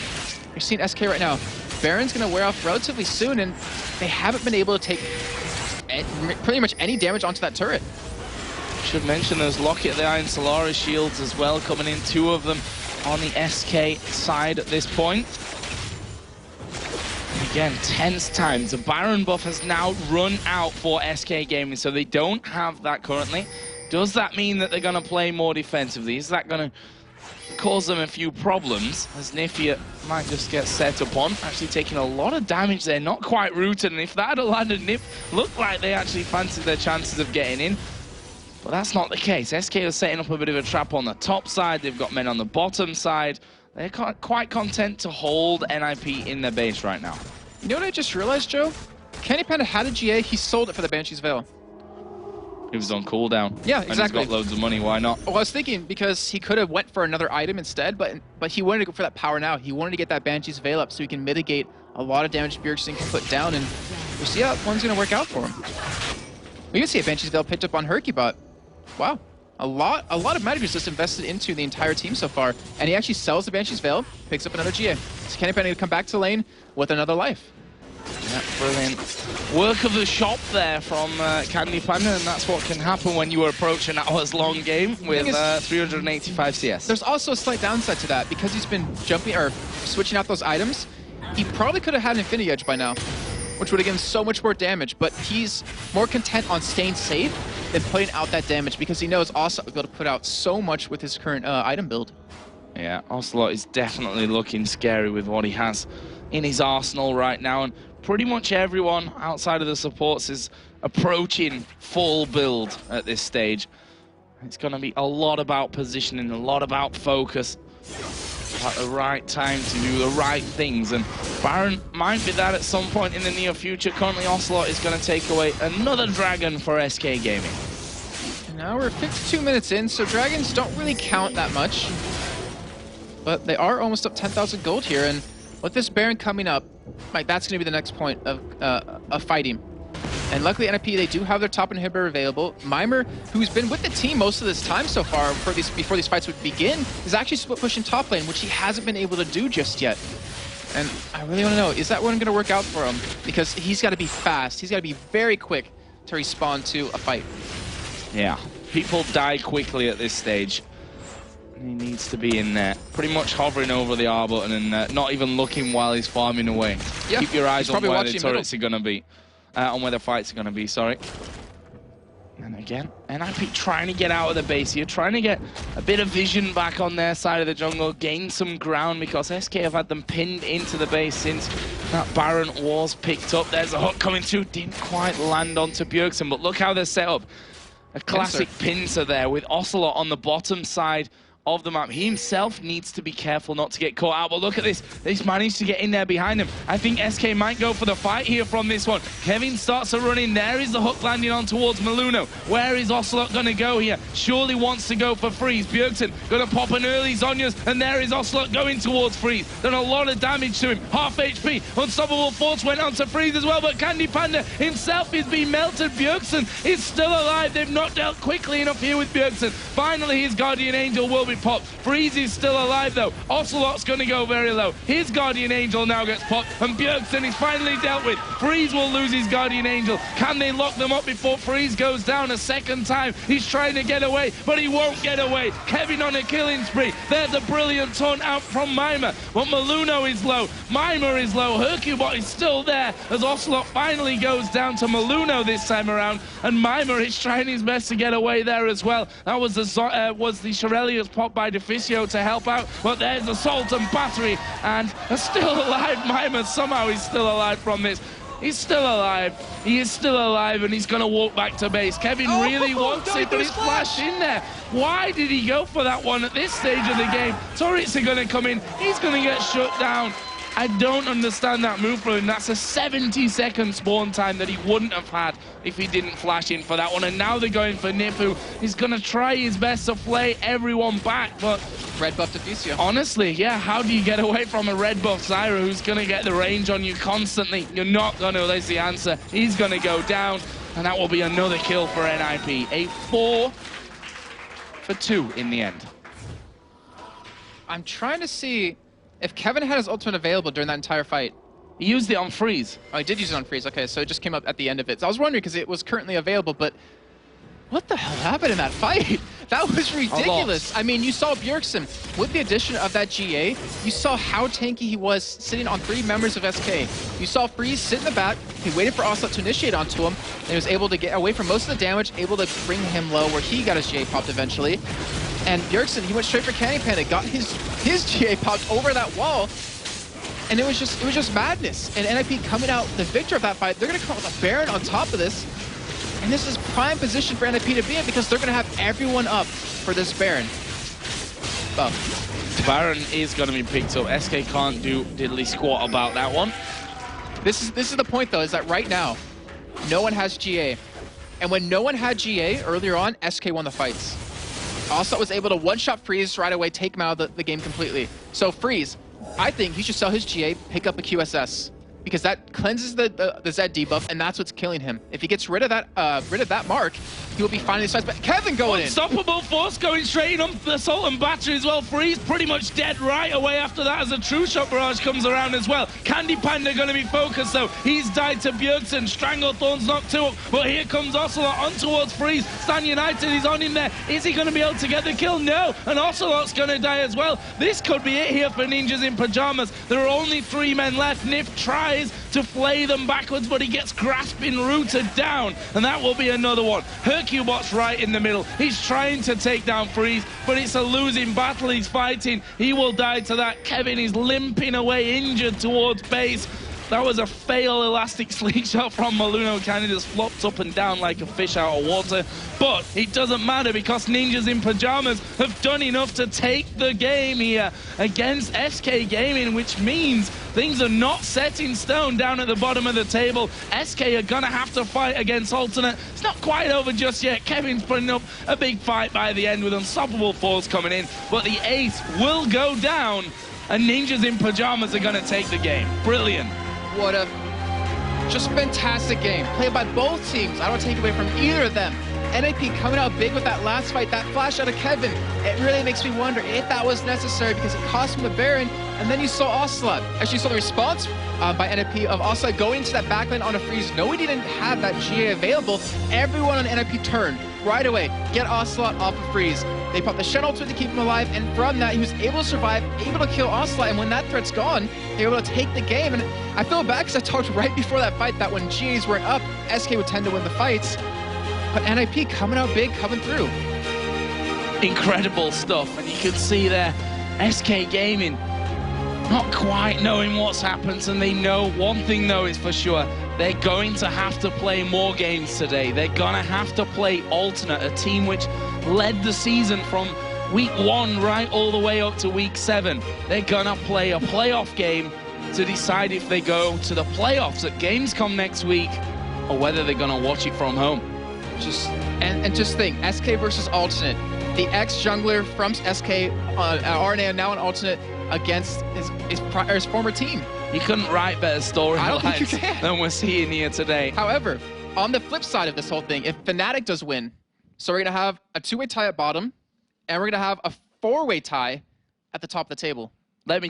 Speaker 2: you're seeing SK right now. Baron's going to wear off relatively soon, and they haven't been able to take pretty much any damage onto that turret.
Speaker 1: Should mention there's Locket there and Solaris shields as well coming in, 2 of them on the SK side at this point. Again, tense times. The Baron buff has now run out for SK Gaming, so they don't have that currently. Does that mean that they're going to play more defensively? Is that going to cause them a few problems, as Nifia might just get set upon? Actually taking a lot of damage there, not quite rooted, and if that had landed, Nip looked like they actually fancied their chances of getting in. But that's not the case. SK are setting up a bit of a trap on the top side. They've got men on the bottom side. They're quite content to hold NIP in their base right now.
Speaker 2: You know what I just realized, Joe? Candy Panda had a GA, he sold it for the Banshee's Veil.
Speaker 1: He was on cooldown.
Speaker 2: Yeah, exactly.
Speaker 1: And he's got loads of money, why not?
Speaker 2: Well, I was thinking because he could have went for another item instead, but he wanted to go for that power now. He wanted to get that Banshee's Veil up so he can mitigate a lot of damage Bjergsen can put down, and we'll see how that one's going to work out for him. We can see a Banshee's Veil picked up on Herkybot. Wow. A lot of Metagross just invested into the entire team so far, and he actually sells the Banshee's Veil, picks up another GA. So Candy Panda to come back to lane with another life.
Speaker 1: Yeah, brilliant work of the shop there from Candy Panda, and that's what can happen when you approach an hours-long game with 385 CS.
Speaker 2: There's also a slight downside to that, because he's been jumping or switching out those items. He probably could have had an Infinity Edge by now, which would have given so much more damage, but he's more content on staying safe than putting out that damage, because he knows Ocelot will be able to put out so much with his current item build.
Speaker 1: Yeah, Ocelot is definitely looking scary with what he has in his arsenal right now, and pretty much everyone outside of the supports is approaching full build at this stage. It's going to be a lot about positioning, a lot about focus, at the right time to do the right things, and Baron might be that at some point in the near future. Currently, Ocelot is going to take away another dragon for SK Gaming.
Speaker 2: And now we're 52 minutes in, so dragons don't really count that much, but they are almost up 10,000 gold here, and with this Baron coming up, like, that's going to be the next point of fighting. And luckily, NIP, they do have their top inhibitor available. Mimer, who's been with the team most of this time so far, before these fights would begin, is actually split pushing top lane, which he hasn't been able to do just yet. And I really want to know, is that one going to work out for him? Because he's got to be fast. He's got to be very quick to respond to a fight.
Speaker 1: Yeah, people die quickly at this stage. He needs to be in there, pretty much hovering over the R button and not even looking while he's farming away. Yeah, keep your eyes on where the turrets are going to be. On where the fights are going to be, sorry. And again, NIP trying to get out of the base here, trying to get a bit of vision back on their side of the jungle, gain some ground, because SK have had them pinned into the base since that Baron was picked up. There's a hook coming through, didn't quite land onto Bjergsen, but look how they're set up. A classic pincer there with Ocelot on the bottom side of the map. He himself needs to be careful not to get caught out, but look at this. He's managed to get in there behind him. I think SK might go for the fight here from this one. Kevin starts to run in. There is the hook landing on towards Maluno. Where is Ocelot going to go here? Surely wants to go for Freeze. Bjergsen going to pop an early Zhonya's, and there is Ocelot going towards Freeze. Done a lot of damage to him. Half HP. Unstoppable Force went on to Freeze as well, but Candy Panda himself is being melted. Bjergsen is still alive. They've not dealt quickly enough here with Bjergsen. Finally, his Guardian Angel will be be popped. Freeze is still alive though. Ocelot's gonna go very low. His Guardian Angel now gets popped, and Bjergsen is finally dealt with. Freeze will lose his Guardian Angel. Can they lock them up before Freeze goes down a second time? He's trying to get away, but he won't get away. Kevin on a killing spree. There's a brilliant taunt out from Mimer, but Maluno is low. Mimer is low. Hercubot is still there as Ocelot finally goes down to Maluno this time around, and Mimer is trying his best to get away there as well. That was the Shirelius pop by Deficio to help out, but there's Assault and Battery, and still alive. Mimer somehow is still alive from this. He's still alive. He is still alive, and he's going to walk back to base. Kevin really wants it, but he's flashed in there. Why did he go for that one at this stage of the game? Turrets are going to come in. He's going to get shut down. I don't understand that move from him. That's a 70-second spawn time that he wouldn't have had if he didn't flash in for that one. And now they're going for Nifu. He's going to try his best to play everyone back, but...
Speaker 2: Red buff Deficio.
Speaker 1: Honestly, yeah, how do you get away from a red buff Zyra who's going to get the range on you constantly? You're not going to, there's the answer. He's going to go down, and that will be another kill for NIP. A 4-for-2 in the end.
Speaker 2: I'm trying to see if Kevin had his ultimate available during that entire fight.
Speaker 1: He used it on Freeze.
Speaker 2: Oh, he did use it on Freeze. Okay, so it just came up at the end of it. So I was wondering because it was currently available, but what the hell happened in that fight? That was ridiculous. I mean, you saw Bjergsen with the addition of that GA. You saw how tanky he was sitting on 3 members of SK. You saw Freeze sit in the back. He waited for Ocelot to initiate onto him, and he was able to get away from most of the damage, able to bring him low where he got his GA popped eventually. And Bjergsen, he went straight for Candy Panda, got his GA popped over that wall, and it was just madness. And NIP coming out the victor of that fight. They're gonna come out with a Baron on top of this, and this is prime position for NIP to be in because they're gonna have everyone up for this Baron. Well,
Speaker 1: Baron is gonna be picked up. SK can't do diddly squat about that one.
Speaker 2: This is the point though, is that right now, no one has GA. And when no one had GA earlier on, SK won the fights. Ocelot was able to one-shot Freeze right away, take him out of the game completely. So Freeze, I think he should sell his GA, pick up a QSS, because that cleanses the Zed debuff, and that's what's killing him. If he gets rid of that mark, he will be finding these fights. But Kevin going in.
Speaker 1: Unstoppable force going straight in on the Assault and Battery as well. Freeze pretty much dead right away after that as a True Shot barrage comes around as well. Candy Panda going to be focused though. He's died to Bjergsen. Stranglethorn's knocked 2 up, but here comes Ocelot on towards Freeze. Stan United is on him there. Is he going to be able to get the kill? No. And Ocelot's going to die as well. This could be it here for Ninjas in Pyjamas. There are only 3 men left. Nif tries to flay them backwards, but he gets grasping rooted down, and that will be another one. Hercubot's right in the middle. He's trying to take down Freeze, but it's a losing battle. He's fighting. He will die to that. Kevin is limping away, injured towards base. That was a fail elastic sleek shot from Maluno. Kind of just flopped up and down like a fish out of water. But it doesn't matter because Ninjas in Pyjamas have done enough to take the game here against SK Gaming, which means things are not set in stone down at the bottom of the table. SK are going to have to fight against Alternate. It's not quite over just yet. Kevin's putting up a big fight by the end with Unstoppable Force coming in. But the ace will go down, and Ninjas in Pyjamas are going to take the game. Brilliant.
Speaker 2: What a just fantastic game played by both teams. I don't take away from either of them. NIP coming out big with that last fight, that flash out of Kevin. It really makes me wonder if that was necessary because it cost him the Baron. And then you saw Ocelot. Actually, you saw the response by NIP of Ocelot going into that backline on a Freeze. Knowing he didn't have that GA available, everyone on NIP turned right away. Get Ocelot off of Freeze. They popped the Shen ultimate to keep him alive, and from that, he was able to survive, able to kill Ocelot, and when that threat's gone, they were able to take the game. And I feel bad because I talked right before that fight that when GAs weren't up, SK would tend to win the fights. But NIP coming out big, coming through.
Speaker 1: Incredible stuff, and you can see there, SK Gaming not quite knowing what's happened, and they know one thing though is for sure, they're going to have to play more games today. They're gonna have to play Alternate, a team which led the season from week 1 right all the way up to week 7. They're gonna play a playoff game to decide if they go to the playoffs at Gamescom next week or whether they're gonna watch it from home.
Speaker 2: And just think, SK versus Alternate. The ex-jungler from SK, RNA, now an Alternate against his former team.
Speaker 1: You couldn't write better storylines than we're seeing here today.
Speaker 2: However, on the flip side of this whole thing, if Fnatic does win, so we're going to have a 2-way tie at bottom, and we're going to have four-way tie at the top of the table.
Speaker 1: Let me